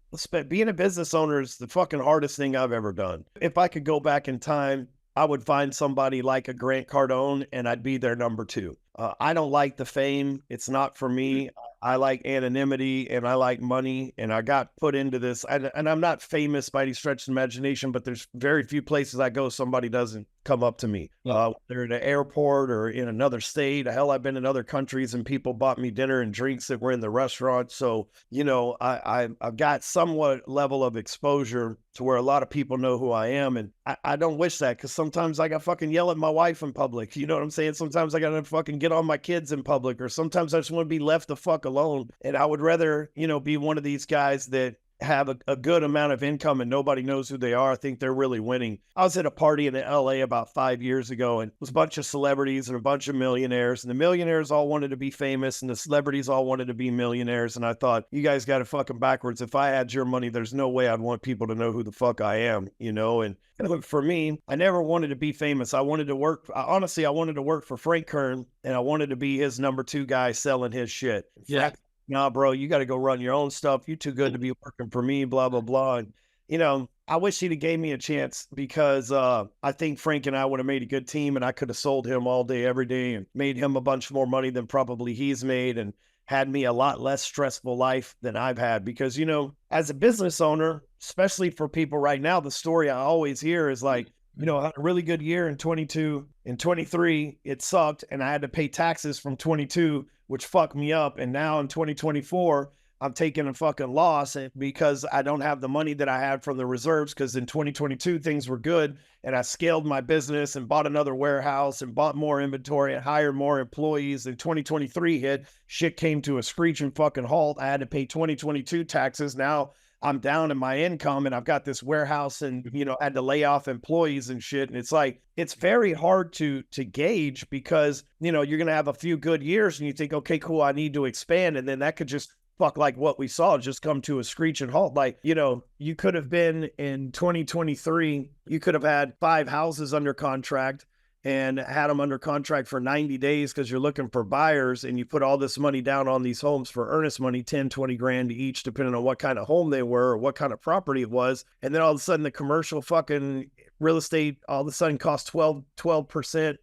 Being a business owner is the fucking hardest thing I've ever done. If I could go back in time, I would find somebody like a Grant Cardone and I'd be their number 2. I don't like the fame. It's not for me. I like anonymity and I like money. And I got put into this. And I'm not famous by any stretch of imagination, but there's very few places I go somebody doesn't come up to me. They're at an airport or in another state. Hell, I've been in other countries and people bought me dinner and drinks that were in the restaurant. So, you know, I've got somewhat level of exposure to where a lot of people know who I am. And I don't wish that because sometimes I got fucking yell at my wife in public. You know what I'm saying? Sometimes I got to fucking get on my kids in public, or sometimes I just want to be left the fuck alone. And I would rather, you know, be one of these guys that have a good amount of income and nobody knows who they are. I think they're really winning. I was at a party in LA about 5 years ago and it was a bunch of celebrities and a bunch of millionaires, and the millionaires all wanted to be famous and the celebrities all wanted to be millionaires. And I thought, you guys got it fucking backwards. If I had your money, there's no way I'd want people to know who the fuck I am, you know? And for me, I never wanted to be famous. I wanted to work. Honestly, I wanted to work for Frank Kern and I wanted to be his number 2 guy selling his shit. Yeah. Nah, bro, you got to go run your own stuff. You too good to be working for me, blah, blah, blah. And, you know, I wish he'd have gave me a chance because I think Frank and I would have made a good team and I could have sold him all day, every day and made him a bunch more money than probably he's made and had me a lot less stressful life than I've had. Because, you know, as a business owner, especially for people right now, the story I always hear is like, you know, I had a really good year in 22. In 23, it sucked, and I had to pay taxes from 22, which fucked me up. And now in 2024, I'm taking a fucking loss because I don't have the money that I had from the reserves, because in 2022, things were good, and I scaled my business and bought another warehouse and bought more inventory and hired more employees. And 2023 hit, shit came to a screeching fucking halt. I had to pay 2022 taxes. Now I'm down in my income, and I've got this warehouse, and, you know, had to lay off employees and shit. And it's like, it's very hard to gauge, because, you know, you're going to have a few good years and you think, okay, cool, I need to expand. And then that could just fuck, like what we saw, just come to a screeching halt. Like, you know, you could have been in 2023, you could have had 5 houses under contract and had them under contract for 90 days because you're looking for buyers, and you put all this money down on these homes for earnest money, 10, 20 grand each, depending on what kind of home they were or what kind of property it was. And then all of a sudden the commercial fucking real estate all of a sudden costs 12%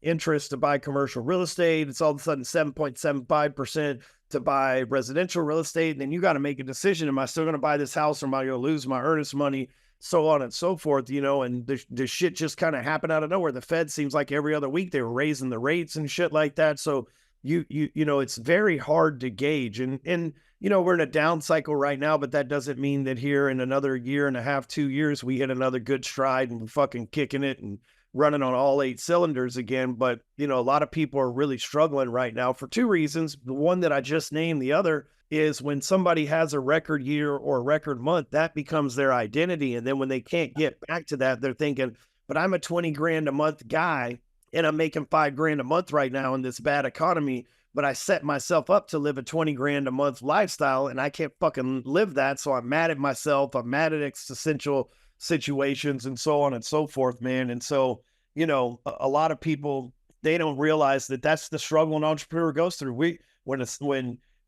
interest to buy commercial real estate. It's all of a sudden 7.75% to buy residential real estate. And then you got to make a decision. Am I still going to buy this house, or am I going to lose my earnest money? So on and so forth, you know, and the shit just kind of happened out of nowhere. The Fed seems like every other week they were raising the rates and shit like that. So you know, it's very hard to gauge. And, you know, we're in a down cycle right now, but that doesn't mean that here in another year and a half, 2 years, we hit another good stride and we're fucking kicking it and running on all 8 cylinders again. But, you know, a lot of people are really struggling right now for 2 reasons. The one that I just named, the other is when somebody has a record year or a record month, that becomes their identity. And then when they can't get back to that, they're thinking, but I'm a 20 grand a month guy and I'm making 5 grand a month right now in this bad economy, but I set myself up to live a 20 grand a month lifestyle and I can't fucking live that. So I'm mad at myself. I'm mad at existential situations and so on and so forth, man. And so, you know, a lot of people, they don't realize that that's the struggle an entrepreneur goes through. When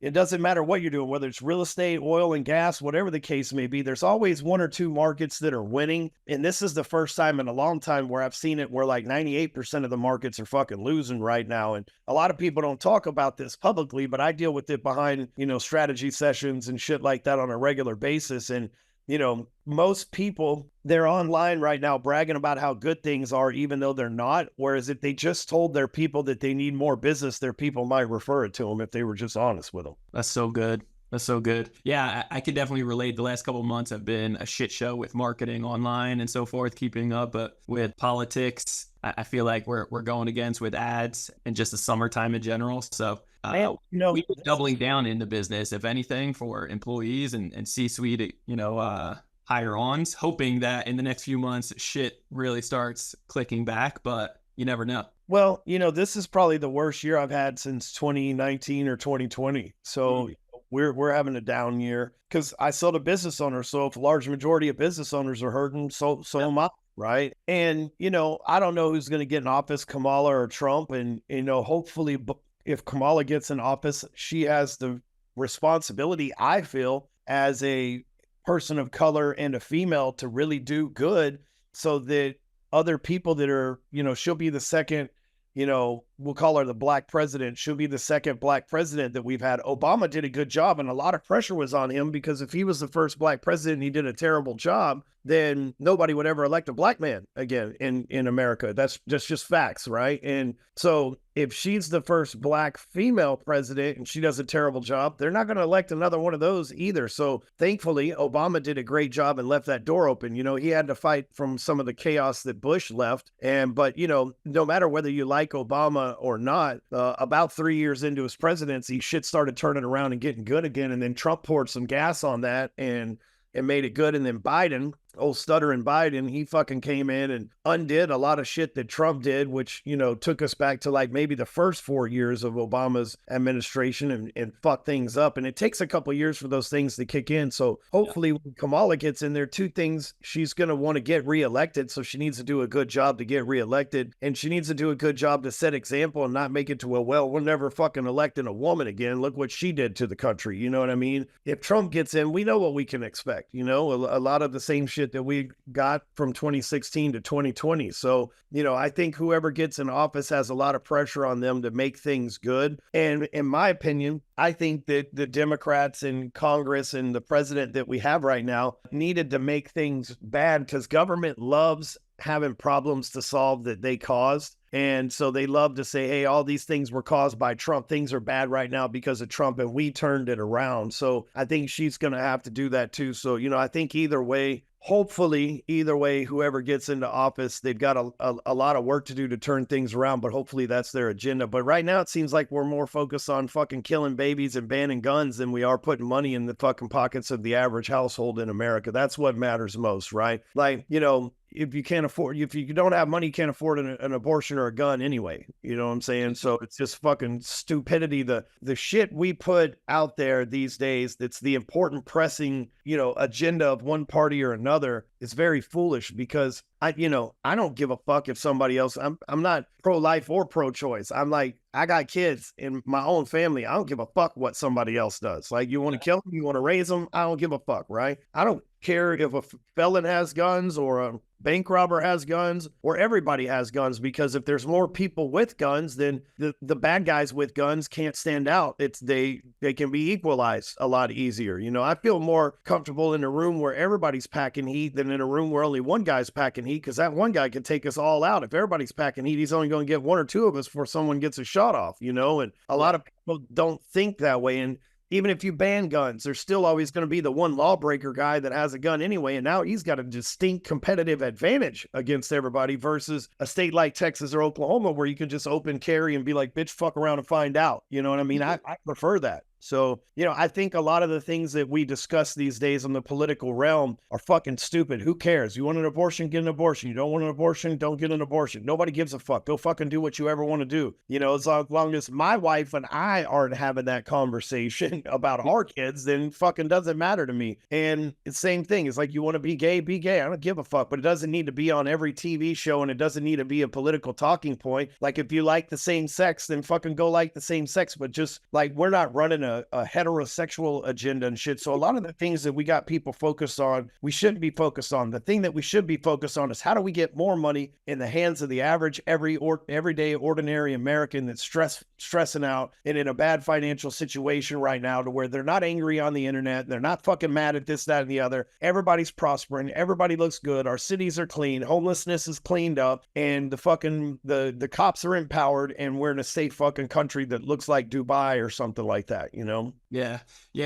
it doesn't matter what you're doing, whether it's real estate, oil and gas, whatever the case may be, there's always 1 or 2 markets that are winning. And this is the first time in a long time where I've seen it where like 98% of the markets are fucking losing right now. And a lot of people don't talk about this publicly, but I deal with it behind, you know, strategy sessions and shit like that on a regular basis. And, you know, most people, they're online right now bragging about how good things are, even though they're not. Whereas if they just told their people that they need more business, their people might refer it to them if they were just honest with them. That's so good. That's so good. Yeah, I could definitely relate. The last couple of months have been a shit show with marketing online and so forth, keeping up with politics. I feel like we're going against with ads and just the summertime in general. So you know, we're doubling down in the business, if anything, for employees and C-suite, you know, hire-ons, hoping that in the next few months shit really starts clicking back, but you never know. Well, you know, this is probably the worst year I've had since 2019 or 2020. So we're having a down year because I sell to business owners. So if a large majority of business owners are hurting, so am I, right? And, you know, I don't know who's going to get in office, Kamala or Trump. And, you know, hopefully if Kamala gets in office, she has the responsibility, I feel, as a person of color and a female to really do good so that other people that are, you know, she'll be the second, you know, we'll call her the black president. She'll be the second black president that we've had. Obama did a good job, and a lot of pressure was on him because if he was the first black president and he did a terrible job, then nobody would ever elect a black man again in America. That's just facts, right? And so if she's the first black female president and she does a terrible job, they're not going to elect another one of those either. So thankfully, Obama did a great job and left that door open. You know, he had to fight from some of the chaos that Bush left. But, you know, no matter whether you like Obama or not, about 3 years into his presidency, shit started turning around and getting good again. And then Trump poured some gas on that and made it good. And then Biden, old stuttering Biden, he fucking came in and undid a lot of shit that Trump did, which, you know, took us back to like maybe the first 4 years of Obama's administration and fucked things up. And it takes a couple of years for those things to kick in. So hopefully when Kamala gets in there, 2 things, she's going to want to get reelected. So she needs to do a good job to get reelected. And she needs to do a good job to set example and not make it to we're never fucking electing a woman again. Look what she did to the country. You know what I mean? If Trump gets in, we know what we can expect. You know, a lot of the same shit that we got from 2016 to 2020. So, you know, I think whoever gets in office has a lot of pressure on them to make things good. And in my opinion, I think that the Democrats in Congress and the president that we have right now needed to make things bad because government loves having problems to solve that they caused. And so they love to say, hey, all these things were caused by Trump. Things are bad right now because of Trump, and we turned it around. So I think she's going to have to do that too. So, I think either way, hopefully, either way, whoever gets into office, they've got a lot of work to do to turn things around, but hopefully that's their agenda. But right now, it seems like we're more focused on fucking killing babies and banning guns than we are putting money in the fucking pockets of the average household in America. That's what matters most, right? Like, if you can't afford, if you don't have money, you can't afford an abortion or a gun anyway. You know what I'm saying? So it's just fucking stupidity. The shit we put out there these days, that's the important pressing, agenda of one party or another, is very foolish, because I don't give a fuck if somebody else, I'm not pro-life or pro-choice. I'm like, I got kids in my own family. I don't give a fuck what somebody else does. Like, you want to kill them, you want to raise them, I don't give a fuck, right? I don't care if a felon has guns or a bank robber has guns or everybody has guns, because if there's more people with guns, then the bad guys with guns can't stand out. They can be equalized a lot easier. I feel more comfortable in a room where everybody's packing heat than in a room where only one guy's packing heat, because that one guy can take us all out. If everybody's packing heat, he's only going to get one or two of us before someone gets a shot off, and a lot of people don't think that way. And even if you ban guns, there's still always going to be the one lawbreaker guy that has a gun anyway. And now he's got a distinct competitive advantage against everybody versus a state like Texas or Oklahoma, where you can just open carry and be like, bitch, fuck around and find out. You know what I mean? I prefer that. So, I think a lot of the things that we discuss these days in the political realm are fucking stupid. Who cares? You want an abortion, get an abortion. You don't want an abortion, don't get an abortion. Nobody gives a fuck. Go fucking do what you ever want to do. As long as my wife and I aren't having that conversation about our kids, then fucking doesn't matter to me. And it's the same thing. It's like, you want to be gay, be gay. I don't give a fuck, but it doesn't need to be on every TV show, and it doesn't need to be a political talking point. Like, if you like the same sex, then fucking go like the same sex, but just like, we're not running a heterosexual agenda and shit. So a lot of the things that we got people focused on, we shouldn't be focused on. The thing that we should be focused on is, how do we get more money in the hands of the average, everyday, ordinary American that's stressing out and in a bad financial situation right now, to where they're not angry on the internet. They're not fucking mad at this, that, and the other. Everybody's prospering. Everybody looks good. Our cities are clean. Homelessness is cleaned up, and the cops are empowered, and we're in a safe fucking country that looks like Dubai or something like that, Yeah.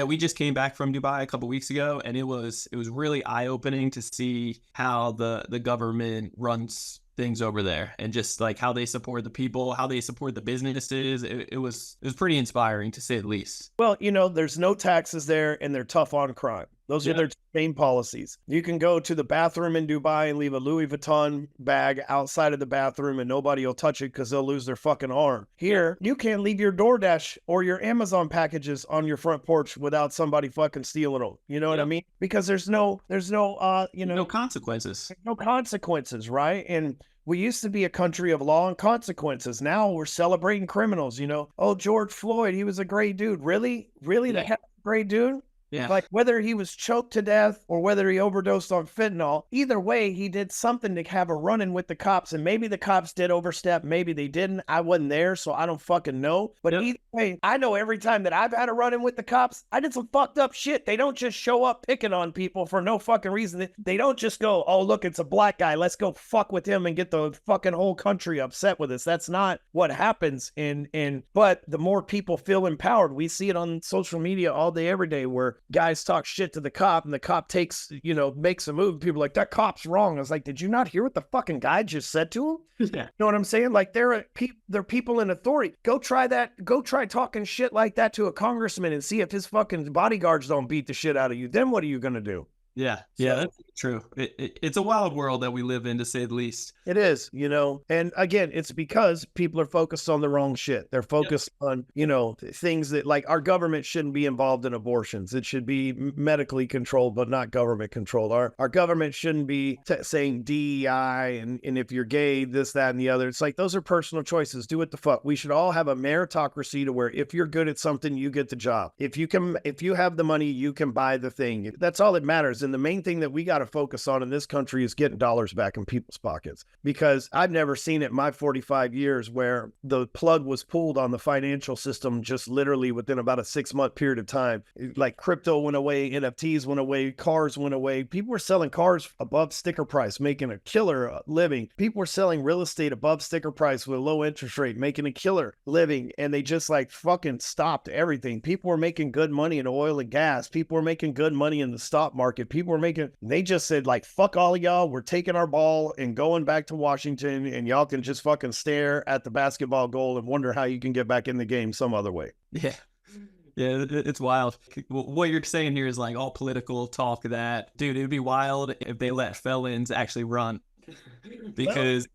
We just came back from Dubai a couple weeks ago, and it was really eye-opening to see how the government runs things over there, and just like how they support the people, how they support the businesses. It was pretty inspiring, to say the least. Well, there's no taxes there, and they're tough on crime. Those are their main policies. You can go to the bathroom in Dubai and leave a Louis Vuitton bag outside of the bathroom, and nobody will touch it because they'll lose their fucking arm. Here, you can't leave your DoorDash or your Amazon packages on your front porch without somebody fucking stealing them. You know what I mean? Because there's no consequences. No consequences, right? And we used to be a country of law and consequences. Now we're celebrating criminals. Oh, George Floyd, he was a great dude. Really? The hell, great dude? Yeah. Like, whether he was choked to death or whether he overdosed on fentanyl, either way, he did something to have a run-in with the cops. And maybe the cops did overstep. Maybe they didn't. I wasn't there, so I don't fucking know. But either way, I know every time that I've had a run-in with the cops, I did some fucked up shit. They don't just show up picking on people for no fucking reason. They don't just go, oh, look, it's a black guy. Let's go fuck with him and get the fucking whole country upset with us. That's not what happens. But the more people feel empowered, we see it on social media all day, every day, where guys talk shit to the cop, and the cop makes a move. People are like, that cop's wrong. I was like, did you not hear what the fucking guy just said to him? Yeah. You know what I'm saying? Like, they're people in authority. Go try that. Go try talking shit like that to a congressman and see if his fucking bodyguards don't beat the shit out of you. Then what are you going to do? Yeah, that's true. It's a wild world that we live in, to say the least. It is, and again, it's because people are focused on the wrong shit. They're focused on, things that, like, our government shouldn't be involved in abortions. It should be medically controlled, but not government controlled. Our government shouldn't be saying DEI and if you're gay, this, that, and the other. It's like, those are personal choices. Do what the fuck. We should all have a meritocracy to where if you're good at something, you get the job. If you have the money, you can buy the thing. That's all that matters. And the main thing that we got to to focus on in this country is getting dollars back in people's pockets, because I've never seen it in my 45 years where the plug was pulled on the financial system just literally within about a 6-month period of time. Like crypto went away, NFTs went away, cars went away. People were selling cars above sticker price, making a killer living. People were selling real estate above sticker price with a low interest rate, making a killer living. And they just like fucking stopped everything. People were making good money in oil and gas. People were making good money in the stock market. People were making, they just said like, fuck all of y'all. We're taking our ball and going back to Washington, and y'all can just fucking stare at the basketball goal and wonder how you can get back in the game some other way. Yeah. Yeah, it's wild. What you're saying here is like all political talk that, dude, it'd be wild if they let felons actually run. Because,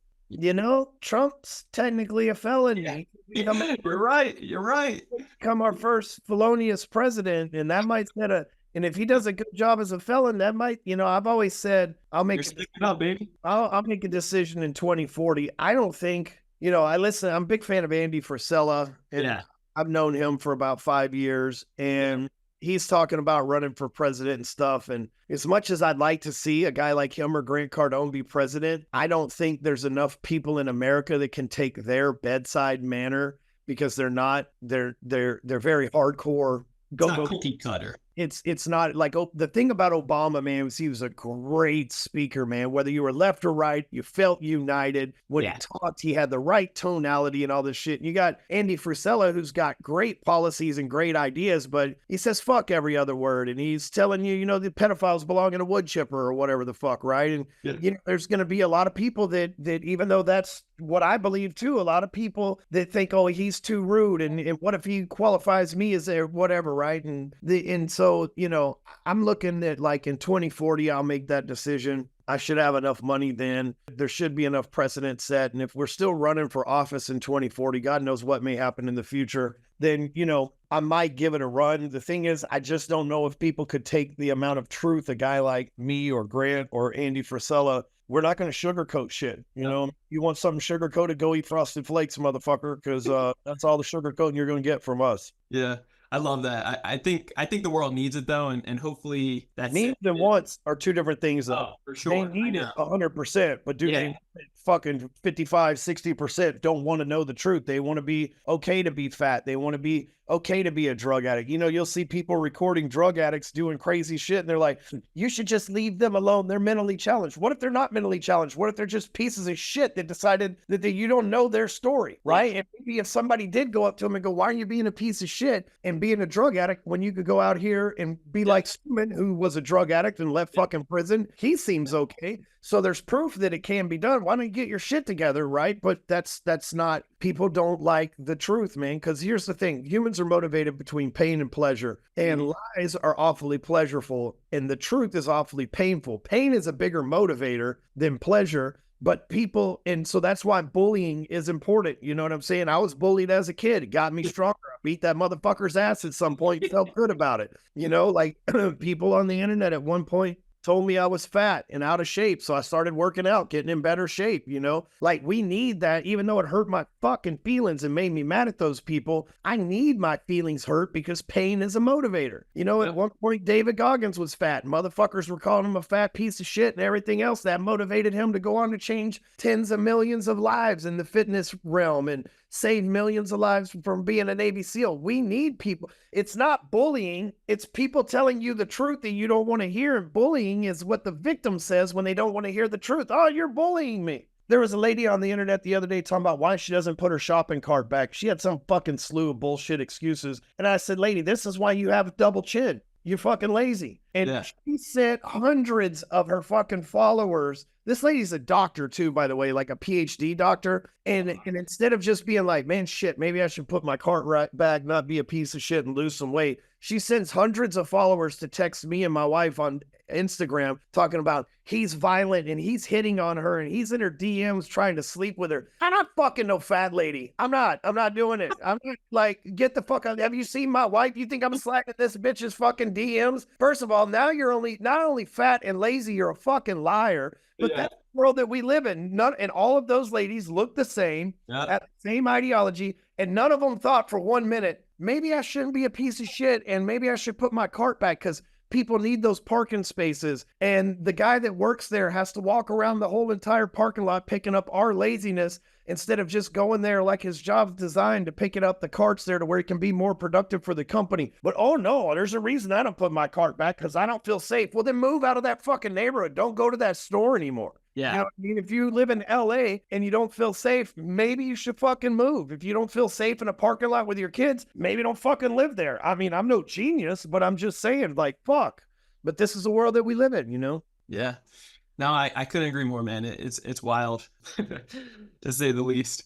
Trump's technically a felon. Yeah. You're right. You're right. Become our first felonious president, and that might set a, and if he does a good job as a felon, that might, I've always said I'll make I'll make a decision in 2040. I don't think, I'm a big fan of Andy Frisella, and Yeah. I've known him for about 5 years, and he's talking about running for president and stuff. And as much as I'd like to see a guy like him or Grant Cardone be president, I don't think there's enough people in America that can take their bedside manner, because they're very hardcore. It's not cookie cutter. It's not like, the thing about Obama, man, was he was a great speaker, man. Whether you were left or right, you felt united. When he talked, he had the right tonality and all this shit. And you got Andy Frisella, who's got great policies and great ideas, but he says fuck every other word. And he's telling you, the pedophiles belong in a wood chipper or whatever the fuck, right? And there's going to be a lot of people that even though that's what I believe too, a lot of people that think, oh, he's too rude, and what if he qualifies me as a whatever, right? And so, I'm looking at like in 2040, I'll make that decision. I should have enough money then. There should be enough precedent set. And if we're still running for office in 2040, God knows what may happen in the future, then, I might give it a run. The thing is, I just don't know if people could take the amount of truth a guy like me or Grant or Andy Frisella. We're not going to sugarcoat shit. You want something sugarcoated, go eat Frosted Flakes, motherfucker, because that's all the sugarcoating you're going to get from us. Yeah. I love that. I think the world needs it though, and hopefully that's needs and wants are two different things though. Oh, for sure. They need it 100%, but they fucking 55-60% don't want to know the truth. They want to be okay to be fat. They want to be okay to be a drug addict. You'll see people recording drug addicts doing crazy shit, and they're like, you should just leave them alone. They're mentally challenged. What if they're not mentally challenged? What if they're just pieces of shit that decided that you don't know their story, right? And maybe if somebody did go up to them and go, why are you being a piece of shit and being a drug addict when you could go out here and be like Stewman, who was a drug addict and left fucking prison? He seems okay. So there's proof that it can be done. Why don't you get your shit together, right? But that's not, people don't like the truth, man. Because here's the thing. Humans are motivated between pain and pleasure. And lies are awfully pleasurable. And the truth is awfully painful. Pain is a bigger motivator than pleasure. But people, and so that's why bullying is important. You know what I'm saying? I was bullied as a kid. It got me stronger. I beat that motherfucker's ass at some point. Felt good about it. Like people on the internet at one point told me I was fat and out of shape. So I started working out, getting in better shape, Like we need that, even though it hurt my fucking feelings and made me mad at those people. I need my feelings hurt because pain is a motivator. At one point, David Goggins was fat. Motherfuckers were calling him a fat piece of shit and everything else. That motivated him to go on to change tens of millions of lives in the fitness realm and save millions of lives from being a Navy SEAL. We need people. It's not bullying. It's people telling you the truth that you don't want to hear. And bullying is what the victim says when they don't want to hear the truth. Oh, you're bullying me. There was a lady on the internet the other day talking about why she doesn't put her shopping cart back. She had some fucking slew of bullshit excuses. And I said, lady, this is why you have a double chin. You're fucking lazy. And she sent hundreds of her fucking followers. This lady's a doctor too, by the way, like a PhD doctor. And instead of just being like, man, shit, maybe I should put my cart right back, not be a piece of shit and lose some weight. She sends hundreds of followers to text me and my wife on Instagram talking about he's violent and he's hitting on her and he's in her DMs trying to sleep with her. I'm not fucking no fat lady. I'm not doing it. I'm not like, get the fuck out. Have you seen my wife? You think I'm slacking this bitch's fucking DMs? First of all, now you're not only fat and lazy, you're a fucking liar. But that's the world that we live in. And all of those ladies look the same, have the same ideology, and none of them thought for 1 minute, maybe I shouldn't be a piece of shit and maybe I should put my cart back, because People need those parking spaces. And the guy that works there has to walk around the whole entire parking lot picking up our laziness instead of just going there like his job's designed to pick it up the carts there to where he can be more productive for the company. But oh no, there's a reason I don't put my cart back because I don't feel safe. Well, then move out of that fucking neighborhood. Don't go to that store anymore. Yeah. You know what I mean? If you live in LA and you don't feel safe, maybe you should fucking move. If you don't feel safe in a parking lot with your kids, maybe don't fucking live there. I mean, I'm no genius, but I'm just saying, like, fuck. But this is the world that we live in, you know? Yeah. No, I couldn't agree more, man. It's wild, to say the least.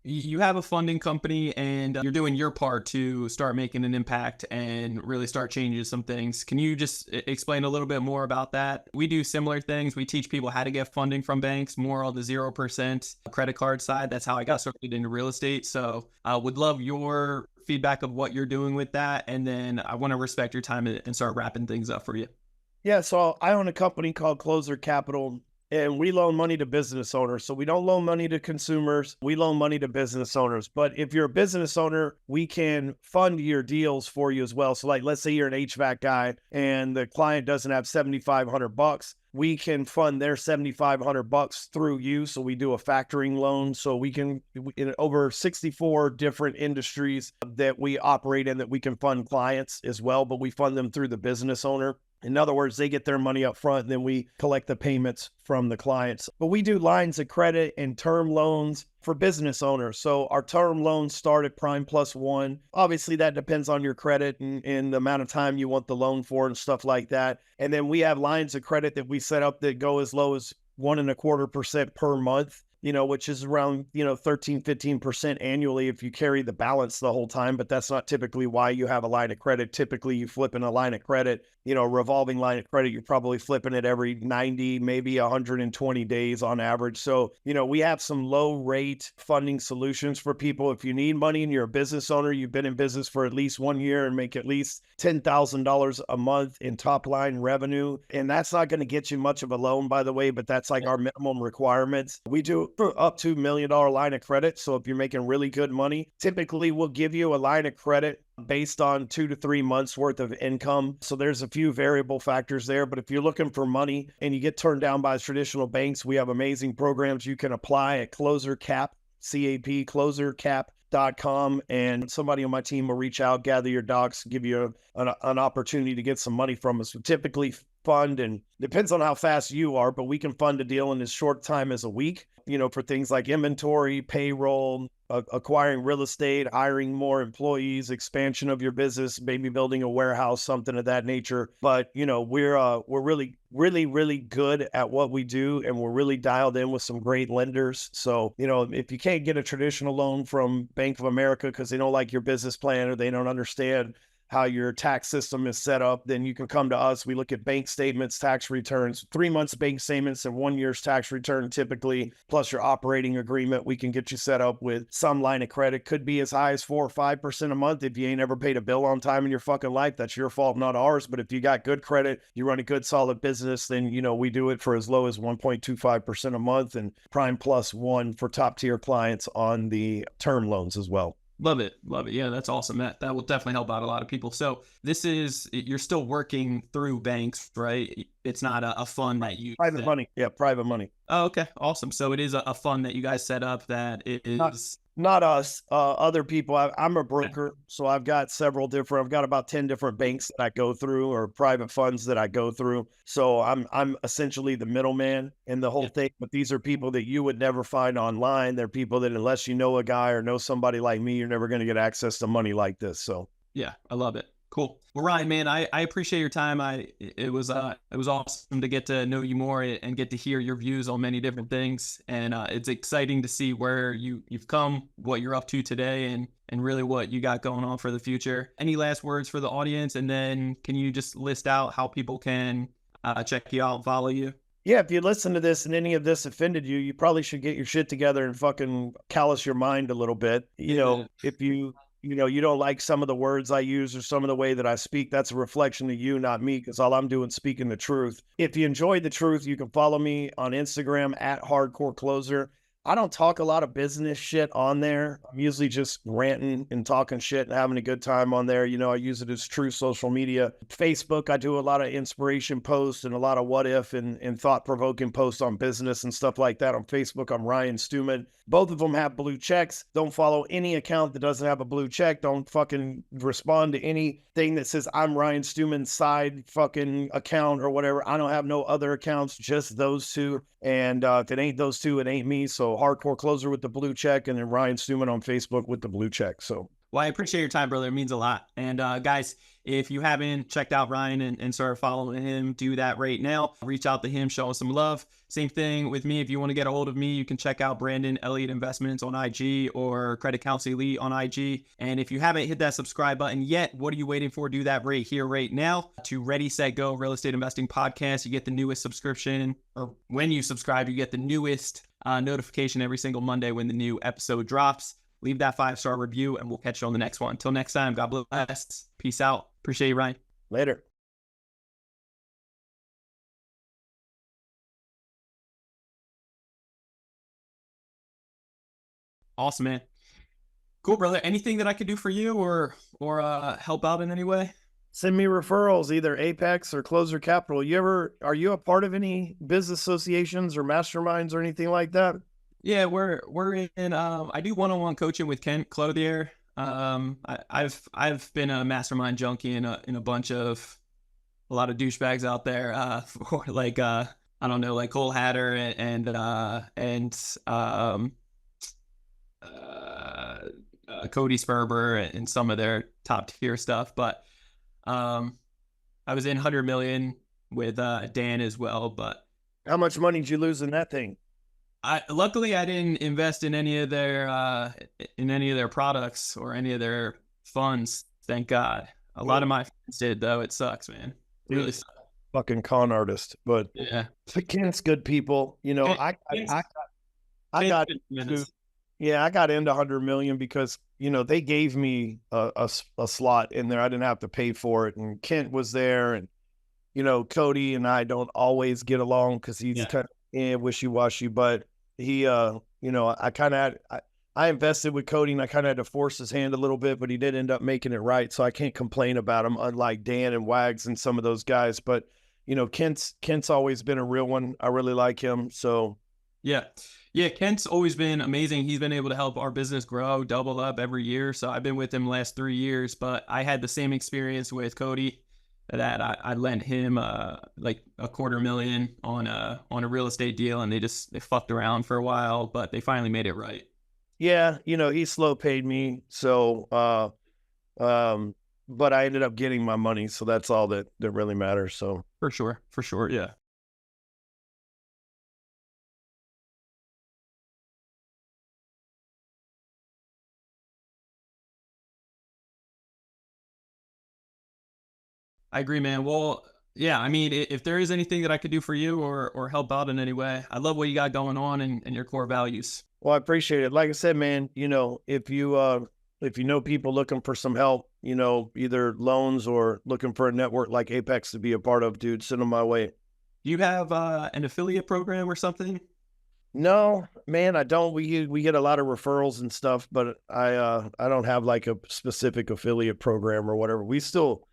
You have a funding company and you're doing your part to start making an impact and really start changing some things. Can you just explain a little bit more about that? We do similar things. We teach people how to get funding from banks, more on the 0% credit card side. That's how I got started into real estate. So I would love your feedback of what you're doing with that. And then I want to respect your time and start wrapping things up for you. Yeah, so I own a company called Closer Capital, and we loan money to business owners. So we don't loan money to consumers. We loan money to business owners. But if you're a business owner, we can fund your deals for you as well. So like, let's say you're an HVAC guy and the client doesn't have $7,500. We can fund their $7,500 through you. So we do a factoring loan. So we can, in over 64 different industries that we operate in, that we can fund clients as well, but we fund them through the business owner. In other words, they get their money up front, and then we collect the payments from the clients. But we do lines of credit and term loans for business owners. So our term loans start at Prime Plus One. Obviously, that depends on your credit and the amount of time you want the loan for and stuff like that. And then we have lines of credit that we set up that go as low as 1.25% per month, you know, which is around, 13, 15% annually if you carry the balance the whole time. But that's not typically why you have a line of credit. Typically, you flip in a line of credit, revolving line of credit, you're probably flipping it every 90, maybe 120 days on average. So, we have some low rate funding solutions for people. If you need money and you're a business owner, you've been in business for at least 1 year and make at least $10,000 a month in top line revenue. And that's not going to get you much of a loan, by the way, but that's like our minimum requirements. We do up to $1 million line of credit. So if you're making really good money, typically we'll give you a line of credit based on 2 to 3 months worth of income. So there's a few variable factors there, but if you're looking for money and you get turned down by traditional banks, we have amazing programs you can apply at CloserCap, CAP, CloserCap.com, and somebody on my team will reach out, gather your docs, give you an opportunity to get some money from us. We typically fund, and depends on how fast you are, but we can fund a deal in as short time as a week, for things like inventory, payroll, acquiring real estate, hiring more employees, expansion of your business, maybe building a warehouse, something of that nature. But, we're really, really, really good at what we do, and we're really dialed in with some great lenders. So, if you can't get a traditional loan from Bank of America because they don't like your business plan or they don't understand how your tax system is set up, then you can come to us. We look at bank statements, tax returns, 3 months bank statements and 1 year's tax return typically, plus your operating agreement. We can get you set up with some line of credit. Could be as high as 4 or 5% a month. If you ain't ever paid a bill on time in your fucking life, that's your fault, not ours. But if you got good credit, you run a good solid business, then, we do it for as low as 1.25% a month, and Prime Plus One for top tier clients on the term loans as well. Love it. Love it. Yeah, that's awesome. That will definitely help out a lot of people. So you're still working through banks, right? It's not a fund that you... Private money. Yeah, private money. Oh, okay. Awesome. So it is a fund that you guys set up that it is... Not us, other people. I'm a broker, so I've got about 10 different banks that I go through, or private funds that I go through. So I'm essentially the middleman in the whole thing. But these are people that you would never find online. They're people that, unless you know a guy or know somebody like me, you're never going to get access to money like this. So yeah, I love it. Cool. Well, Ryan, man, I appreciate your time. It was awesome to get to know you more and get to hear your views on many different things. And it's exciting to see where you've come, what you're up to today, and really what you got going on for the future. Any last words for the audience? And then can you just list out how people can check you out and follow you? Yeah, if you listen to this and any of this offended you, you probably should get your shit together and fucking callous your mind a little bit. If you don't like some of the words I use or some of the way that I speak, that's a reflection of you, not me, because all I'm doing is speaking the truth. If you enjoyed the truth, you can follow me on Instagram at Hardcore Closer. I don't talk a lot of business shit on there. I'm usually just ranting and talking shit and having a good time on there. I use it as true social media. Facebook, I do a lot of inspiration posts and a lot of what if and thought-provoking posts on business and stuff like that. On Facebook, I'm Ryan Stewman. Both of them have blue checks. Don't follow any account that doesn't have a blue check. Don't fucking respond to anything that says I'm Ryan Stewman's side fucking account or whatever. I don't have no other accounts, just those two. And if it ain't those two, it ain't me. So Hardcore Closer with the blue check, and then Ryan Stewman on Facebook with the blue check. So, well, I appreciate your time, brother. It means a lot. And guys, if you haven't checked out Ryan and started following him, do that right now. Reach out to him, show him some love. Same thing with me. If you want to get a hold of me, you can check out Brandon Elliott Investments on IG or Credit Counsel Elite on IG. And if you haven't hit that subscribe button yet, what are you waiting for? Do that right here, right now. To Ready, Set, Go Real Estate Investing Podcast. You get the newest subscription, or when you subscribe, you get the newest notification every single Monday when the new episode drops. Leave that 5-star review, and we'll catch you on the next one. Until next time, God bless. Peace out. Appreciate you, Ryan. Later. Awesome, man. Cool, brother. Anything that I could do for you or help out in any way? Send me referrals, either Apex or Closer Capital. Are you a part of any business associations or masterminds or anything like that? Yeah, we're in. I do one-on-one coaching with Kent Clothier. I've been a mastermind junkie in a lot of douchebags out there. For like I don't know, like Cole Hatter and Cody Sperber and some of their top tier stuff. But I was in 100 million with Dan as well. But how much money did you lose in that thing? Luckily I didn't invest in any of their products or any of their funds. Thank God. A lot of my friends did, though. It sucks, man. It really sucks. Fucking con artist, but yeah, Kent's good people. I got into 100 million because they gave me a slot in there. I didn't have to pay for it, and Kent was there, and Cody and I don't always get along because he's kind of wishy-washy, but he I invested with Cody, and I kind of had to force his hand a little bit, but he did end up making it right, so I can't complain about him, unlike Dan and Wags and some of those guys. But Kent's always been a real one. I really like him. So yeah, Kent's always been amazing. He's been able to help our business grow, double up every year. So I've been with him the last 3 years, but I had the same experience with Cody that I lent him like $250,000 on a real estate deal, and they fucked around for a while, but they finally made it right. Yeah, he slow paid me, so but I ended up getting my money, so that's all that really matters. So for sure, yeah. I agree, man. Well, yeah, I mean, if there is anything that I could do for you or help out in any way, I love what you got going on and your core values. Well, I appreciate it. Like I said, man, if you know people looking for some help, either loans or looking for a network like Apex to be a part of, dude, send them my way. Do you have an affiliate program or something? No, man, I don't. We get a lot of referrals and stuff, but I don't have like a specific affiliate program or whatever. We still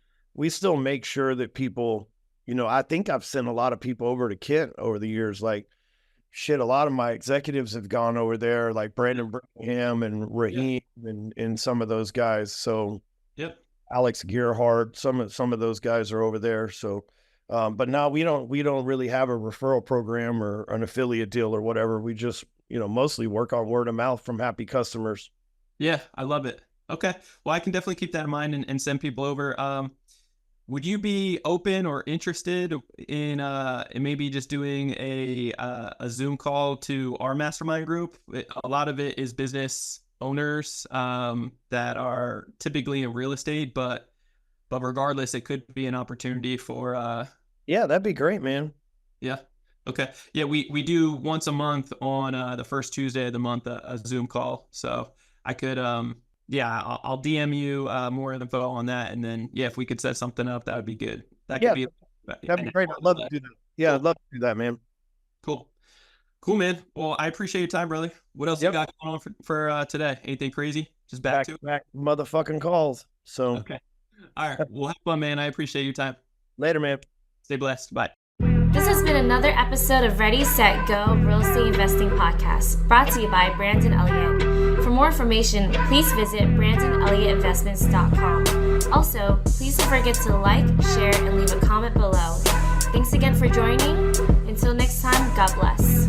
make sure that people, I think I've sent a lot of people over to Kent over the years. Like, shit, a lot of my executives have gone over there, like Brandon Elliott and Raheem and some of those guys. So, yep, Alex Gearhart, some of those guys are over there. So, but now we don't really have a referral program or an affiliate deal or whatever. We just, mostly work on word of mouth from happy customers. Yeah, I love it. Okay, well, I can definitely keep that in mind and send people over. Would you be open or interested in maybe just doing a Zoom call to our mastermind group? A lot of it is business owners that are typically in real estate, but regardless, it could be an opportunity for. Yeah, that'd be great, man. Yeah. Okay. Yeah, we do once a month on the first Tuesday of the month a Zoom call, so I could. Yeah, I'll DM you more info on that, and then if we could set something up, that would be good. That'd be great. I'd love to do that. Yeah, I'd love to do that, man. Cool. Cool, man. Well, I appreciate your time, brother. What else you got going on for today? Anything crazy? Just back to motherfucking calls. So okay. All right. Well, have fun, man. I appreciate your time. Later, man. Stay blessed. Bye. This has been another episode of Ready, Set, Go Real Estate Investing Podcast, brought to you by Brandon Elliott. For more information, please visit BrandonElliottInvestments.com. Also, please don't forget to like, share, and leave a comment below. Thanks again for joining. Until next time, God bless.